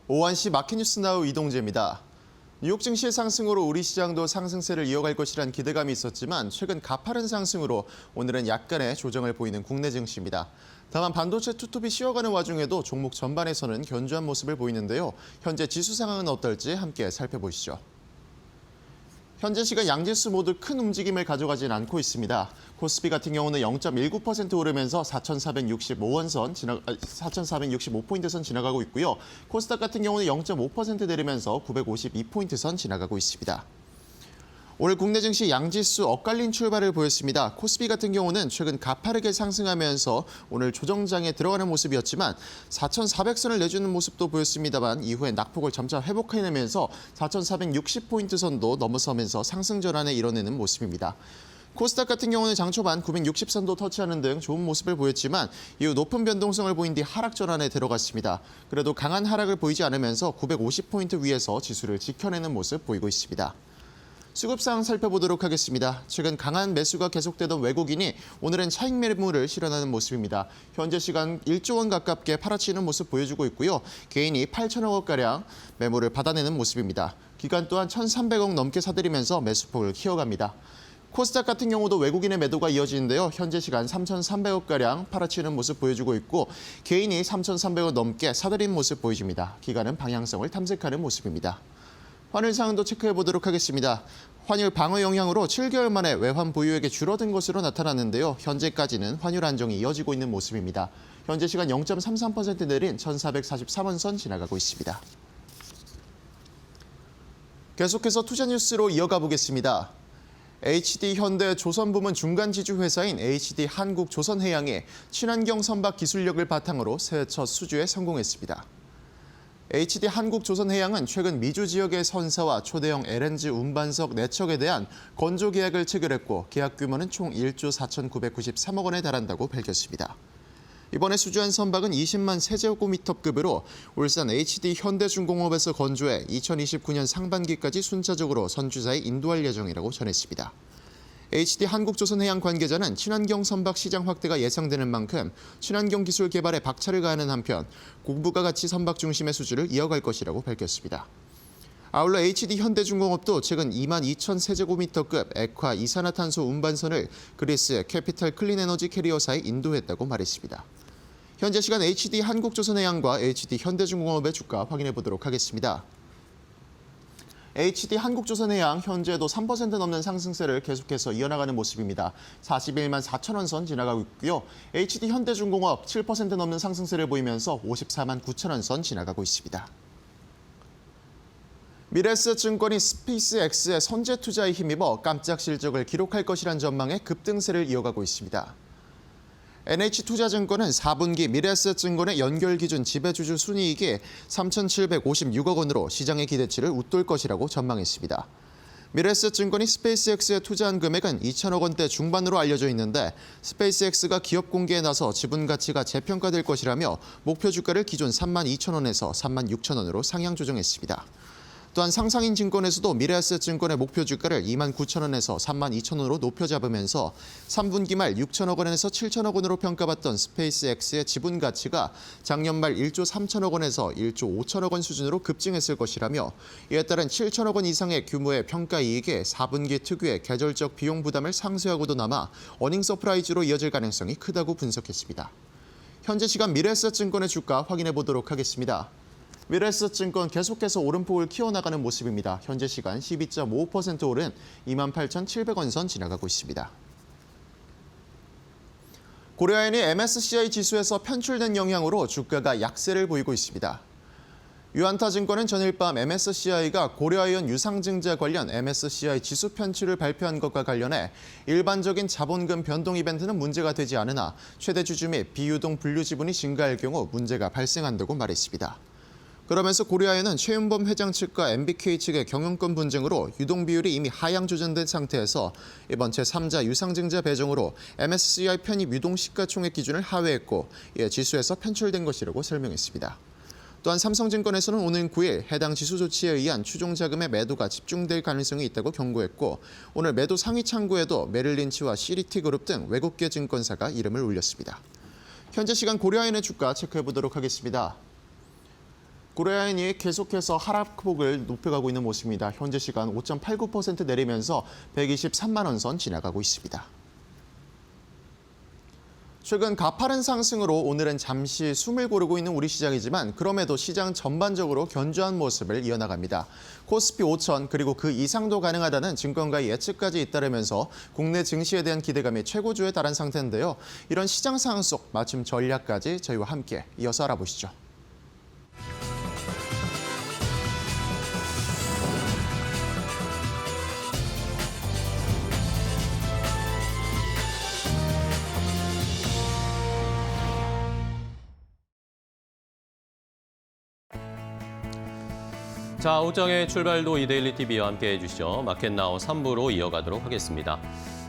오한시 마켓뉴스나우 이동재입니다. 뉴욕 증시의 상승으로 우리 시장도 상승세를 이어갈 것이란 기대감이 있었지만 최근 가파른 상승으로 오늘은 약간의 조정을 보이는 국내 증시입니다. 다만 반도체 투톱이 쉬어가는 와중에도 종목 전반에서는 견조한 모습을 보이는데요. 현재 지수 상황은 어떨지 함께 살펴보시죠. 현재 시간 양지수 모두 큰 움직임을 가져가진 않고 있습니다. 코스피 같은 경우는 0.19% 오르면서 4,465포인트 선 지나가고 있고요. 코스닥 같은 경우는 0.5% 내리면서 952포인트 선 지나가고 있습니다. 오늘 국내 증시 양지수 엇갈린 출발을 보였습니다. 코스피 같은 경우는 최근 가파르게 상승하면서 오늘 조정장에 들어가는 모습이었지만 4,400선을 내주는 모습도 보였습니다만 이후에 낙폭을 점차 회복해내면서 4,460포인트 선도 넘어서면서 상승 전환을 이뤄내는 모습입니다. 코스닥 같은 경우는 장 초반 960선도 터치하는 등 좋은 모습을 보였지만 이후 높은 변동성을 보인 뒤 하락 전환에 들어갔습니다. 그래도 강한 하락을 보이지 않으면서 950포인트 위에서 지수를 지켜내는 모습 보이고 있습니다. 수급 상황 살펴보도록 하겠습니다. 최근 강한 매수가 계속되던 외국인이 오늘은 차익 매물을 실현하는 모습입니다. 현재 시간 1조 원 가깝게 팔아치는 모습 보여주고 있고요. 개인이 8천억 원가량 매물을 받아내는 모습입니다. 기관 또한 1,300억 넘게 사들이면서 매수폭을 키워갑니다. 코스닥 같은 경우도 외국인의 매도가 이어지는데요. 현재 시간 3,300억가량 팔아치는 모습 보여주고 있고 개인이 3,300억 넘게 사들인 모습 보여집니다. 기관은 방향성을 탐색하는 모습입니다. 환율 상황도 체크해 보도록 하겠습니다. 환율 방어 영향으로 7개월 만에 외환 보유액이 줄어든 것으로 나타났는데요. 현재까지는 환율 안정이 이어지고 있는 모습입니다. 현재 시간 0.33% 내린 1,443원 선 지나가고 있습니다. 계속해서 투자 뉴스로 이어가 보겠습니다. HD현대조선부문 중간지주 회사인 HD한국조선해양이 친환경 선박 기술력을 바탕으로 새해 첫 수주에 성공했습니다. HD한국조선해양은 최근 미주 지역의 선사와 초대형 LNG 운반석 4척에 대한 건조 계약을 체결했고 계약 규모는 총 1조 4,993억 원에 달한다고 밝혔습니다. 이번에 수주한 선박은 20만 세제곱미터급으로 울산 HD현대중공업에서 건조해 2029년 상반기까지 순차적으로 선주사에 인도할 예정이라고 전했습니다. HD한국조선해양 관계자는 친환경 선박 시장 확대가 예상되는 만큼 친환경 기술 개발에 박차를 가하는 한편 고부가 가치 선박 중심의 수주를 이어갈 것이라고 밝혔습니다. 아울러 HD현대중공업도 최근 2만 2천 세제곱미터급 액화 이산화탄소 운반선을 그리스 캐피탈 클린에너지 캐리어사에 인도했다고 말했습니다. 현재 시간 HD한국조선해양과 HD현대중공업의 주가 확인해 보도록 하겠습니다. HD한국조선해양 현재도 3% 넘는 상승세를 계속해서 이어나가는 모습입니다. 41만 4천 원 선 지나가고 있고요. HD현대중공업 7% 넘는 상승세를 보이면서 54만 9천 원 선 지나가고 있습니다. 미래에셋증권이 스페이스X의 선제 투자에 힘입어 깜짝 실적을 기록할 것이란 전망에 급등세를 이어가고 있습니다. NH투자증권은 4분기 미래에셋증권의 연결 기준 지배주주 순이익이 3,756억 원으로 시장의 기대치를 웃돌 것이라고 전망했습니다. 미래에셋증권이 스페이스X에 투자한 금액은 2천억 원대 중반으로 알려져 있는데 스페이스X가 기업 공개에 나서 지분 가치가 재평가될 것이라며 목표 주가를 기존 3만 2천 원에서 3만 6천 원으로 상향 조정했습니다. 또한 상상인 증권에서도 미래에셋증권의 목표 주가를 2만 9천 원에서 3만 2천 원으로 높여 잡으면서 3분기 말 6천억 원에서 7천억 원으로 평가받던 스페이스X의 지분 가치가 작년 말 1조 3천억 원에서 1조 5천억 원 수준으로 급증했을 것이라며 이에 따른 7천억 원 이상의 규모의 평가 이익에 4분기 특유의 계절적 비용 부담을 상쇄하고도 남아 어닝 서프라이즈로 이어질 가능성이 크다고 분석했습니다. 현재 시간 미래에셋증권의 주가 확인해 보도록 하겠습니다. 미래에셋증권 계속해서 오름폭을 키워나가는 모습입니다. 현재 시간 12.55% 오른 28,700원 선 지나가고 있습니다. 고려아연이 MSCI 지수에서 편출된 영향으로 주가가 약세를 보이고 있습니다. 유안타증권은 전일 밤 MSCI가 고려아연 유상증자 관련 MSCI 지수 편출을 발표한 것과 관련해 일반적인 자본금 변동 이벤트는 문제가 되지 않으나 최대 주주 및 비유동 분류 지분이 증가할 경우 문제가 발생한다고 말했습니다. 그러면서 고려아연은 최윤범 회장 측과 MBK 측의 경영권 분쟁으로 유동 비율이 이미 하향 조정된 상태에서 이번 제3자 유상증자 배정으로 MSCI 편입 유동 시가총액 기준을 하회했고 이에 지수에서 편출된 것이라고 설명했습니다. 또한 삼성증권에서는 오는 9일 해당 지수 조치에 의한 추종 자금의 매도가 집중될 가능성이 있다고 경고했고 오늘 매도 상위 창구에도 메릴린치와 시리티그룹 등 외국계 증권사가 이름을 올렸습니다. 현재 시간 고려아연의 주가 체크해 보도록 하겠습니다. 고려아연이 계속해서 하락폭을 높여가고 있는 모습입니다. 현재 시간 5.89% 내리면서 123만 원 선 지나가고 있습니다. 최근 가파른 상승으로 오늘은 잠시 숨을 고르고 있는 우리 시장이지만 그럼에도 시장 전반적으로 견조한 모습을 이어나갑니다. 코스피 5천 그리고 그 이상도 가능하다는 증권가의 예측까지 잇따르면서 국내 증시에 대한 기대감이 최고조에 달한 상태인데요. 이런 시장 상황 속 맞춤 전략까지 저희와 함께 이어서 알아보시죠. 자, 옷장의 출발도 이데일리 TV와 함께 해주시죠. 마켓나우 3부로 이어가도록 하겠습니다.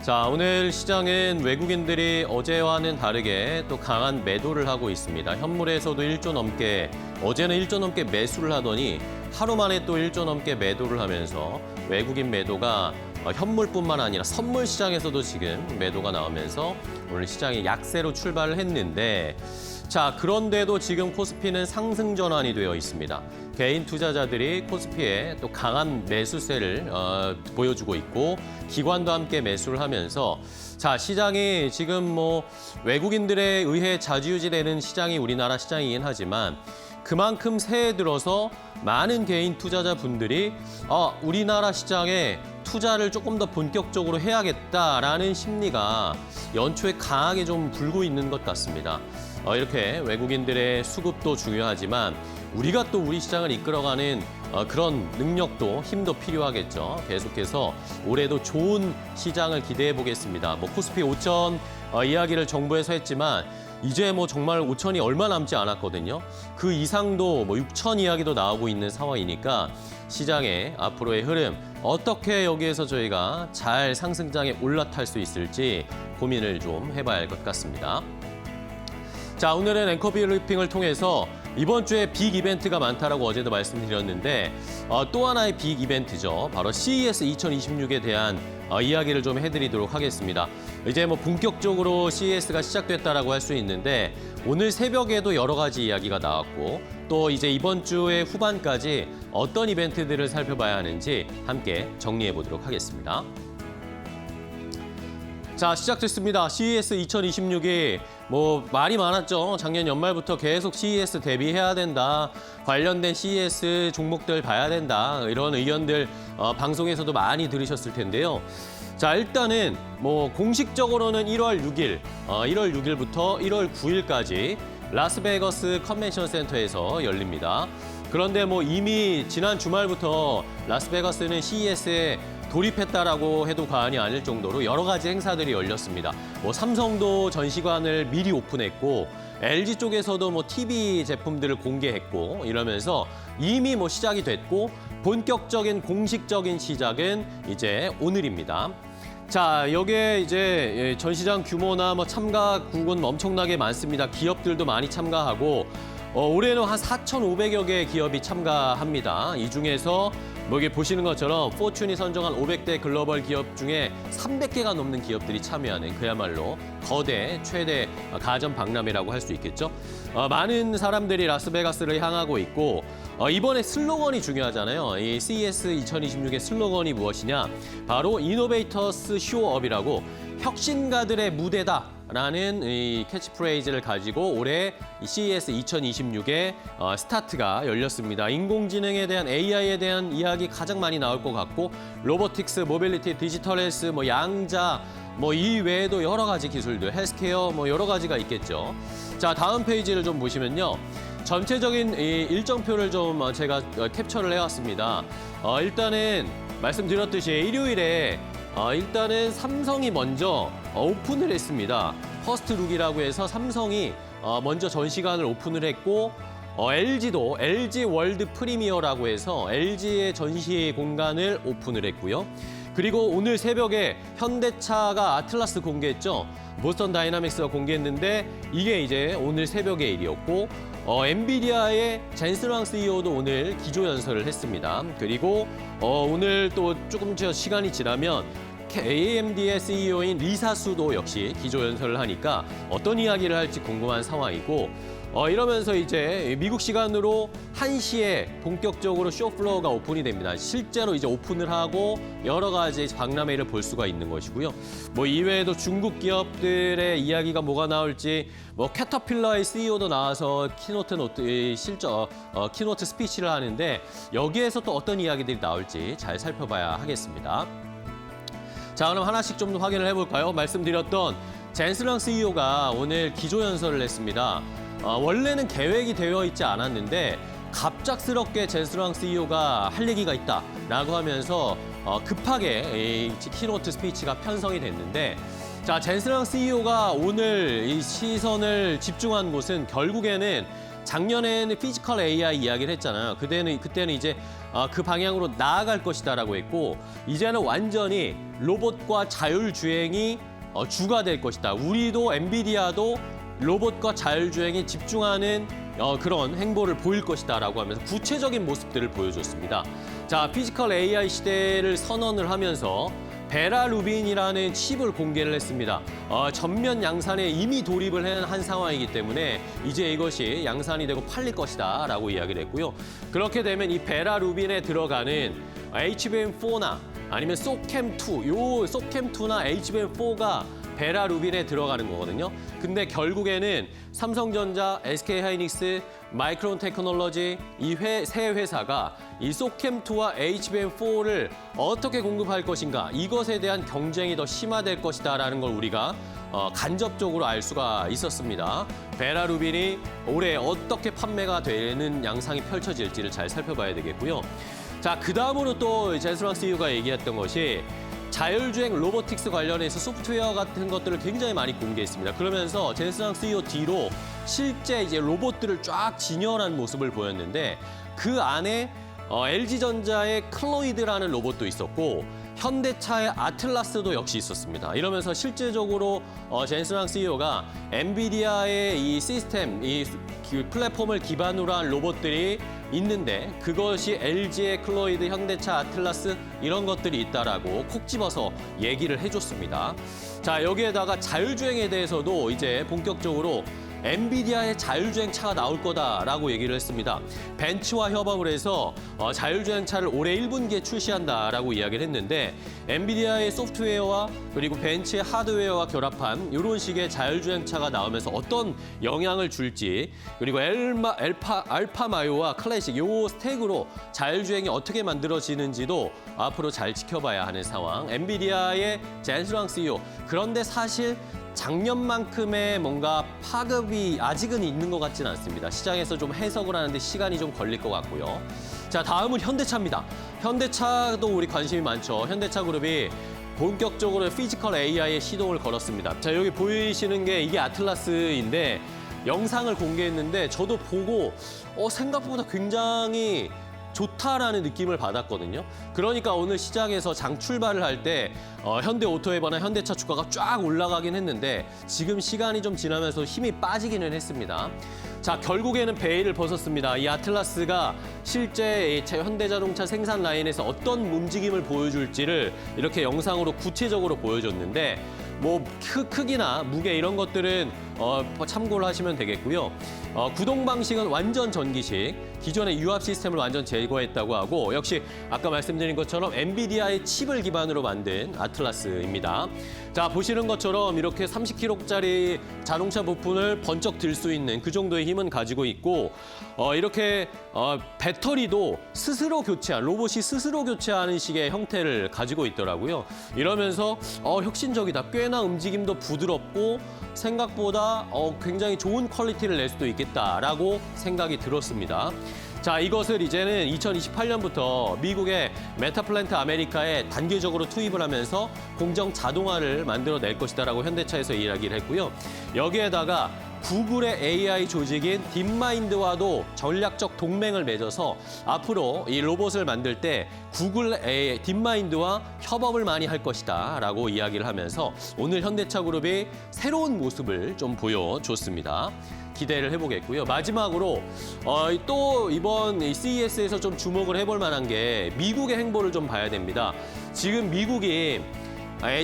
자, 오늘 시장은 외국인들이 어제와는 다르게 또 강한 매도를 하고 있습니다. 현물에서도 1조 넘게, 어제는 1조 넘게 매수를 하더니 하루 만에 또 1조 넘게 매도를 하면서 외국인 매도가 현물뿐만 아니라 선물 시장에서도 지금 매도가 나오면서 오늘 시장이 약세로 출발을 했는데 자, 그런데도 지금 코스피는 상승 전환이 되어 있습니다. 개인 투자자들이 코스피에 또 강한 매수세를 보여주고 있고 기관도 함께 매수를 하면서 자, 시장이 지금 뭐 외국인들에 의해 좌지우지되는 시장이 우리나라 시장이긴 하지만 그만큼 새해 들어서 많은 개인 투자자분들이 우리나라 시장에 투자를 조금 더 본격적으로 해야겠다라는 심리가 연초에 강하게 좀 불고 있는 것 같습니다. 이렇게 외국인들의 수급도 중요하지만 우리가 또 우리 시장을 이끌어가는 그런 능력도 힘도 필요하겠죠. 계속해서 올해도 좋은 시장을 기대해 보겠습니다. 뭐 코스피 5천 이야기를 정부에서 했지만 이제 뭐 정말 5천이 얼마 남지 않았거든요. 그 이상도 뭐 6천 이야기도 나오고 있는 상황이니까 시장의 앞으로의 흐름 어떻게 여기에서 저희가 잘 상승장에 올라탈 수 있을지 고민을 좀 해봐야 할 것 같습니다. 자, 오늘은 앵커 브리핑을 통해서 이번 주에 빅 이벤트가 많다라고 어제도 말씀드렸는데 또 하나의 빅 이벤트죠. 바로 CES 2026에 대한 이야기를 좀 해드리도록 하겠습니다. 이제 뭐 본격적으로 CES가 시작됐다라고 할 수 있는데 오늘 새벽에도 여러 가지 이야기가 나왔고 또 이제 이번 주의 후반까지 어떤 이벤트들을 살펴봐야 하는지 함께 정리해 보도록 하겠습니다. 자, 시작됐습니다. CES 2026이 뭐 말이 많았죠. 작년 연말부터 계속 CES 대비해야 된다. 관련된 CES 종목들 봐야 된다. 이런 의견들 방송에서도 많이 들으셨을 텐데요. 자, 일단은 뭐 공식적으로는 1월 6일부터 1월 9일까지 라스베거스 컨벤션 센터에서 열립니다. 그런데 뭐 이미 지난 주말부터 라스베가스는 CES에 돌입했다라고 해도 과언이 아닐 정도로 여러 가지 행사들이 열렸습니다. 뭐 삼성도 전시관을 미리 오픈했고 LG 쪽에서도 뭐 TV 제품들을 공개했고 이러면서 이미 뭐 시작이 됐고 본격적인 공식적인 시작은 이제 오늘입니다. 자, 여기에 이제 전시장 규모나 뭐 참가국은 엄청나게 많습니다. 기업들도 많이 참가하고 올해는 한 4,500여 개의 기업이 참가합니다. 이 중에서 뭐 여기 보시는 것처럼 포춘이 선정한 500대 글로벌 기업 중에 300개가 넘는 기업들이 참여하는 그야말로 거대 최대 가전 박람회라고 할 수 있겠죠. 많은 사람들이 라스베가스를 향하고 있고 이번에 슬로건이 중요하잖아요. 이 CES 2026의 슬로건이 무엇이냐? 바로 이노베이터스 쇼업이라고 혁신가들의 무대다. 라는 이 캐치프레이즈를 가지고 올해 CES 2026의 스타트가 열렸습니다. 인공지능에 대한 AI에 대한 이야기 가장 많이 나올 것 같고 로보틱스, 모빌리티, 디지털 헬스, 뭐 양자, 뭐 이 외에도 여러 가지 기술들, 헬스케어 뭐 여러 가지가 있겠죠. 자, 다음 페이지를 좀 보시면요. 전체적인 이 일정표를 좀 제가 캡처를 해왔습니다. 일단은 말씀드렸듯이 일요일에 일단은 삼성이 먼저 오픈을 했습니다. 퍼스트룩이라고 해서 삼성이 먼저 전시관을 오픈을 했고 LG도 LG 월드 프리미어라고 해서 LG의 전시 공간을 오픈을 했고요. 그리고 오늘 새벽에 현대차가 아틀라스 공개했죠. 보스턴 다이나믹스가 공개했는데 이게 이제 오늘 새벽의 일이었고 엔비디아의 젠슨 왕 CEO도 오늘 기조연설을 했습니다. 그리고 오늘 또 조금 시간이 지나면 AMD의 CEO인 리사 수도 역시 기조연설을 하니까 어떤 이야기를 할지 궁금한 상황이고 이러면서 이제 미국 시간으로 1시에 본격적으로 쇼플로어가 오픈이 됩니다. 실제로 이제 오픈을 하고 여러 가지 박람회를 볼 수가 있는 것이고요. 뭐 이외에도 중국 기업들의 이야기가 뭐가 나올지 뭐 캐터필러의 CEO도 나와서 키노트 스피치를 하는데 여기에서 또 어떤 이야기들이 나올지 잘 살펴봐야 하겠습니다. 자, 그럼 하나씩 좀 확인을 해볼까요? 말씀드렸던 젠스랑 CEO가 오늘 기조연설을 했습니다. 원래는 계획이 되어 있지 않았는데 갑작스럽게 젠스랑 CEO가 할 얘기가 있다라고 하면서 급하게 이 키노트 스피치가 편성이 됐는데 자, 젠스랑 CEO가 오늘 이 시선을 집중한 곳은 결국에는 작년에는 피지컬 AI 이야기를 했잖아요. 그때는 이제 그 방향으로 나아갈 것이다라고 했고 이제는 완전히 로봇과 자율주행이 주가 될 것이다. 우리도 엔비디아도 로봇과 자율주행에 집중하는 그런 행보를 보일 것이다라고 하면서 구체적인 모습들을 보여줬습니다. 자, 피지컬 AI 시대를 선언을 하면서 베라 루빈이라는 칩을 공개를 했습니다. 전면 양산에 이미 돌입을 한 상황이기 때문에 이제 이것이 양산이 되고 팔릴 것이다라고 이야기를 했고요. 그렇게 되면 이 베라 루빈에 들어가는 HBM4나 아니면 소캠2, 요 소캠2나 HBM4가 베라 루빈에 들어가는 거거든요. 근데 결국에는 삼성전자, SK하이닉스, 마이크론 테크놀로지 이 세 회사가 이 소캠2와 HBM4를 어떻게 공급할 것인가 이것에 대한 경쟁이 더 심화될 것이다라는 걸 우리가 간접적으로 알 수가 있었습니다. 베라 루빈이 올해 어떻게 판매가 되는 양상이 펼쳐질지를 잘 살펴봐야 되겠고요. 자, 그 다음으로 또 젠스랑 CEO가 얘기했던 것이 자율주행 로보틱스 관련해서 소프트웨어 같은 것들을 굉장히 많이 공개했습니다. 그러면서 젠스랑 CEO 뒤로 실제 이제 로봇들을 쫙 진열한 모습을 보였는데 그 안에 LG전자의 클로이드라는 로봇도 있었고 현대차의 아틀라스도 역시 있었습니다. 이러면서 실제적으로 젠스랑 CEO가 엔비디아의 이 시스템, 이 플랫폼을 기반으로 한 로봇들이 있는데 그것이 LG의 클로이드, 현대차, 아틀라스 이런 것들이 있다라고 콕 집어서 얘기를 해줬습니다. 자, 여기에다가 자율주행에 대해서도 이제 본격적으로 엔비디아의 자율주행 차가 나올 거다라고 얘기를 했습니다. 벤츠와 협업을 해서 자율주행 차를 올해 1분기에 출시한다라고 이야기를 했는데 엔비디아의 소프트웨어와 그리고 벤츠의 하드웨어와 결합한 이런 식의 자율주행 차가 나오면서 어떤 영향을 줄지 그리고 알파 마요와 클래식 요 스택으로 자율주행이 어떻게 만들어지는지도 앞으로 잘 지켜봐야 하는 상황. 엔비디아의 젠스랑 CEO 그런데 사실 작년만큼의 뭔가 파급이 아직은 있는 것 같지는 않습니다. 시장에서 좀 해석을 하는데 시간이 좀 걸릴 것 같고요. 자, 다음은 현대차입니다. 현대차도 우리 관심이 많죠. 현대차 그룹이 본격적으로 피지컬 AI에 시동을 걸었습니다. 자, 여기 보이시는 게 이게 아틀라스인데 영상을 공개했는데 저도 보고 생각보다 굉장히 좋다라는 느낌을 받았거든요. 그러니까 오늘 시장에서 장 출발을 할 때 현대오토에버나 현대차 주가가 쫙 올라가긴 했는데 지금 시간이 좀 지나면서 힘이 빠지기는 했습니다. 자, 결국에는 베일을 벗었습니다. 이 아틀라스가 실제 현대자동차 생산 라인에서 어떤 움직임을 보여줄지를 이렇게 영상으로 구체적으로 보여줬는데 뭐 크기나 무게 이런 것들은 참고를 하시면 되겠고요. 구동 방식은 완전 전기식, 기존의 유압 시스템을 완전 제거했다고 하고 역시 아까 말씀드린 것처럼 엔비디아의 칩을 기반으로 만든 아틀라스입니다. 자, 보시는 것처럼 이렇게 30kg짜리 자동차 부품을 번쩍 들 수 있는 그 정도의 힘은 가지고 있고 이렇게 배터리도 스스로 교체한 로봇이 스스로 교체하는 식의 형태를 가지고 있더라고요. 이러면서 혁신적이다. 꽤나 움직임도 부드럽고 생각보다 굉장히 좋은 퀄리티를 낼 수도 있겠다라고 생각이 들었습니다. 자, 이것을 이제는 2028년부터 미국의 메타플랜트 아메리카에 단계적으로 투입을 하면서 공정 자동화를 만들어낼 것이다라고 현대차에서 이야기를 했고요. 여기에다가 구글의 AI 조직인 딥마인드와도 전략적 동맹을 맺어서 앞으로 이 로봇을 만들 때 구글 딥마인드와 협업을 많이 할 것이다라고 이야기를 하면서 오늘 현대차 그룹이 새로운 모습을 좀 보여줬습니다. 기대를 해보겠고요. 마지막으로 또 이번 CES에서 좀 주목을 해볼 만한 게 미국의 행보를 좀 봐야 됩니다. 지금 미국이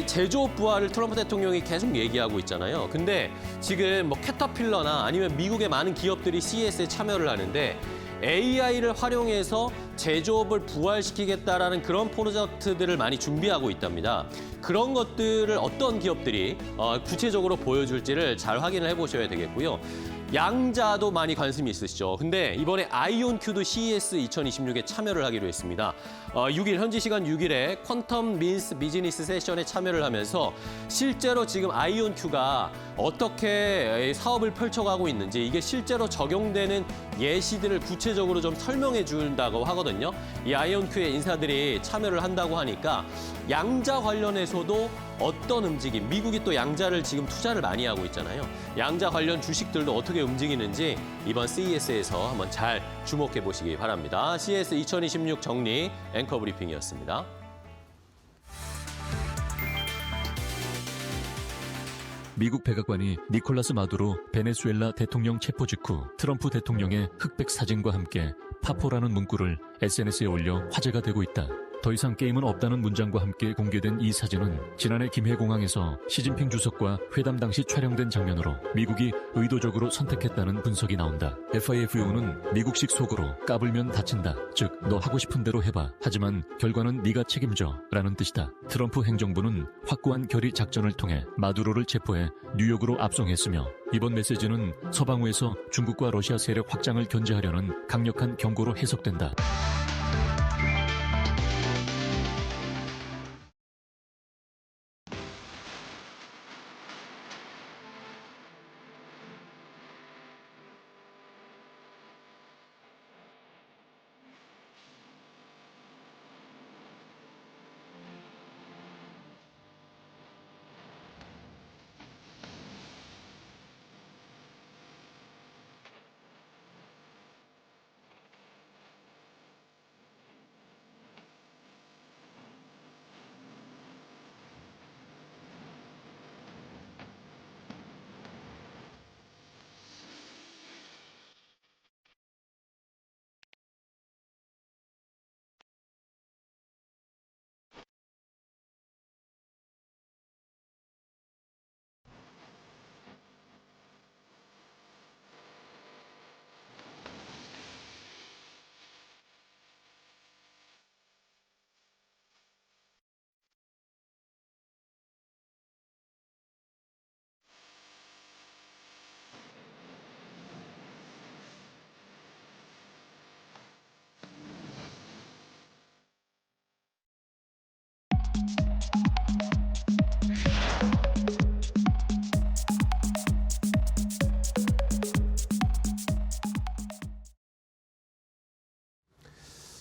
제조업 부활을 트럼프 대통령이 계속 얘기하고 있잖아요. 근데 지금 뭐 캐터필러나 아니면 미국의 많은 기업들이 CES에 참여를 하는데 AI를 활용해서 제조업을 부활시키겠다라는 그런 프로젝트들을 많이 준비하고 있답니다. 그런 것들을 어떤 기업들이 구체적으로 보여줄지를 잘 확인을 해보셔야 되겠고요. 양자도 많이 관심이 있으시죠. 근데 이번에 아이온큐도 CES 2026에 참여를 하기로 했습니다. 6일 현지 시간 6일에 퀀텀 민스 비즈니스 세션에 참여를 하면서 실제로 지금 아이온큐가 어떻게 사업을 펼쳐가고 있는지 이게 실제로 적용되는 예시들을 구체적으로 좀 설명해 준다고 하거든요. 이 아이온큐의 인사들이 참여를 한다고 하니까 양자 관련해서도 어떤 움직임, 미국이 또 양자를 지금 투자를 많이 하고 있잖아요. 양자 관련 주식들도 어떻게 움직이는지 이번 CES에서 한번 잘 주목해 보시기 바랍니다. CES 2026 정리 앵커 브리핑이었습니다. 미국 백악관이 니콜라스 마두로 베네수엘라 대통령 체포 직후 트럼프 대통령의 흑백 사진과 함께 파포라는 문구를 SNS에 올려 화제가 되고 있다. 더 이상 게임은 없다는 문장과 함께 공개된 이 사진은 지난해 김해공항에서 시진핑 주석과 회담 당시 촬영된 장면으로 미국이 의도적으로 선택했다는 분석이 나온다. FIFU는 미국식 속어로 까불면 다친다. 즉, 너 하고 싶은 대로 해봐. 하지만 결과는 네가 책임져. 라는 뜻이다. 트럼프 행정부는 확고한 결의 작전을 통해 마두로를 체포해 뉴욕으로 압송했으며 이번 메시지는 서방우에서 중국과 러시아 세력 확장을 견제하려는 강력한 경고로 해석된다.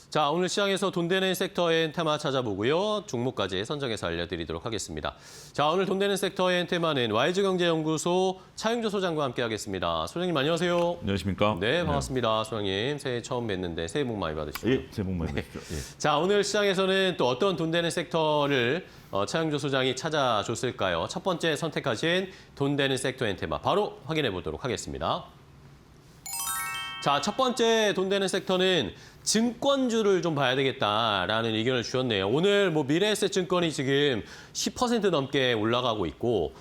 자, 오늘 시장에서 돈 되는 섹터의 테마 찾아보고요. 종목까지 선정해서 알려드리도록 하겠습니다. 자, 오늘 돈 되는 섹터의 테마는 YG경제연구소 차용조 소장과 함께하겠습니다. 소장님 안녕하세요. 안녕하십니까? 네, 반갑습니다. 소장님. 새해 처음 뵙는데 새해 복 많이 받으시죠. 예, 새해 복 많이 받으십시오. 예. 자, 오늘 시장에서는 또 어떤 돈 되는 섹터를 차용조 소장이 찾아줬을까요? 첫 번째 선택하신 돈 되는 섹터의 테마 바로 확인해 보도록 하겠습니다. 자, 첫 번째 돈 되는 섹터는 증권주를 좀 봐야 되겠다라는 의견을 주셨네요. 오늘 뭐 미래에셋증권이 지금 10% 넘게 올라가고 있고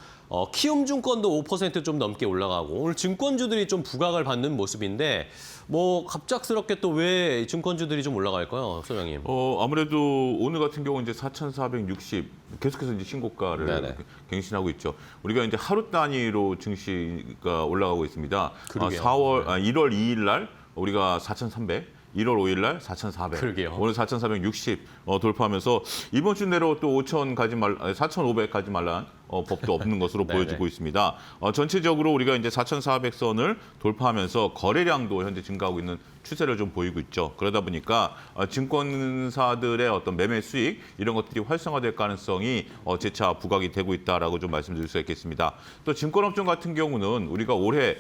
키움증권도 5% 좀 넘게 올라가고 오늘 증권주들이 좀 부각을 받는 모습인데 뭐 갑작스럽게 또 왜 증권주들이 좀 올라갈까요, 소장님? 아무래도 오늘 같은 경우 이제 4,460 계속해서 이제 신고가를 네네. 갱신하고 있죠. 우리가 이제 하루 단위로 증시가 올라가고 있습니다. 그러게요. 1월 2일 날 우리가 4,300. 1월 5일 날 4,400. 그러게요. 오늘 4,460 돌파하면서 이번 주 내로 또 4,500 가지 말란 법도 없는 것으로 네네. 보여지고 있습니다. 전체적으로 우리가 이제 4,400선을 돌파하면서 거래량도 현재 증가하고 있는 추세를 좀 보이고 있죠. 그러다 보니까 증권사들의 어떤 매매 수익 이런 것들이 활성화될 가능성이 재차 부각이 되고 있다라고 좀 말씀드릴 수 있겠습니다. 또 증권업종 같은 경우는 우리가 올해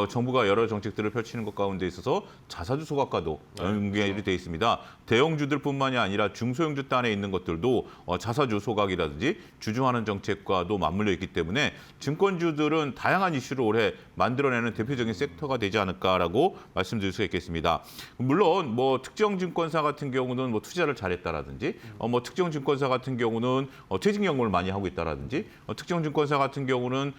정부가 여러 정책들을 펼치는 것 가운데 있어서 자사주 소각과도 연결이 돼 있습니다. 대형주들뿐만이 아니라 중소형주 단에 있는 것들도 자사주 소각이라든지 주주환원 정책과도 맞물려 있기 때문에 증권주들은 다양한 이슈를 올해 만들어내는 대표적인 섹터가 되지 않을까라고 말씀드릴 수 있겠습니다. 물론 뭐 특정 증권사 같은 경우는 뭐 투자를 잘했다라든지 뭐 특정 증권사 같은 경우는 퇴직연금을 많이 하고 있다라든지 특정 증권사 같은 경우는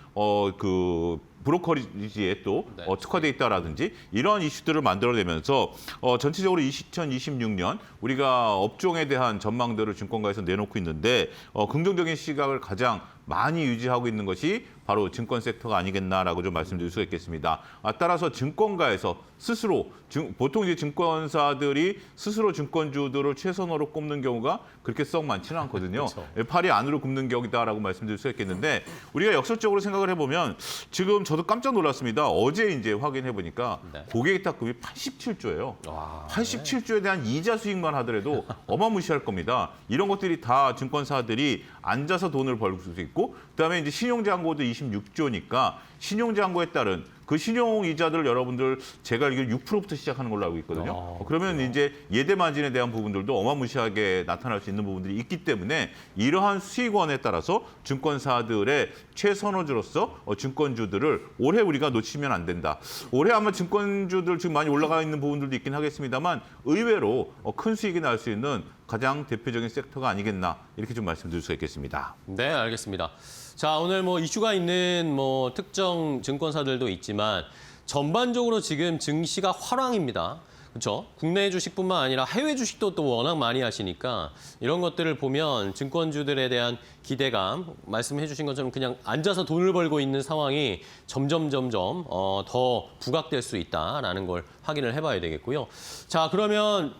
그 브로커리지에 또 네. 특화돼 있다라든지 이러한 이슈들을 만들어내면서 전체적으로 2026년 우리가 업종에 대한 전망들을 증권가에서 내놓고 있는데 긍정적인 시각을 가장 많이 유지하고 있는 것이 바로 증권 섹터가 아니겠나라고 좀 말씀드릴 수가 있겠습니다. 따라서 증권가에서 스스로 보통 이제 증권사들이 스스로 증권주들을 최선으로 꼽는 경우가 그렇게 썩 많지는 않거든요. 팔이 안으로 굽는 격이다라고 말씀드릴 수 있겠는데 우리가 역설적으로 생각을 해보면 지금 저도 깜짝 놀랐습니다. 어제 이제 확인해 보니까 네. 고객탁금이 87조예요. 와, 87조에 대한 이자 수익만 하더라도 어마무시할 겁니다. 이런 것들이 다 증권사들이 앉아서 돈을 벌 수 있고 그다음에 이제 신용잔고도 26조니까 신용잔고에 따른 그 신용이자들 여러분들 제가 알기로 6%부터 시작하는 걸로 알고 있거든요. 그러면 이제 예대마진에 대한 부분들도 어마무시하게 나타날 수 있는 부분들이 있기 때문에 이러한 수익원에 따라서 증권사들의 최선호주로서 증권주들을 올해 우리가 놓치면 안 된다. 올해 아마 증권주들 지금 많이 올라가 있는 부분들도 있긴 하겠습니다만 의외로 큰 수익이 날 수 있는 가장 대표적인 섹터가 아니겠나 이렇게 좀 말씀드릴 수가 있겠습니다. 네, 알겠습니다. 자, 오늘 뭐 이슈가 있는 뭐 특정 증권사들도 있지만 전반적으로 지금 증시가 화랑입니다. 그렇죠? 국내 주식뿐만 아니라 해외 주식도 또 워낙 많이 하시니까 이런 것들을 보면 증권주들에 대한 기대감, 말씀해 주신 것처럼 그냥 앉아서 돈을 벌고 있는 상황이 점점 더 부각될 수 있다라는 걸 확인을 해봐야 되겠고요. 자, 그러면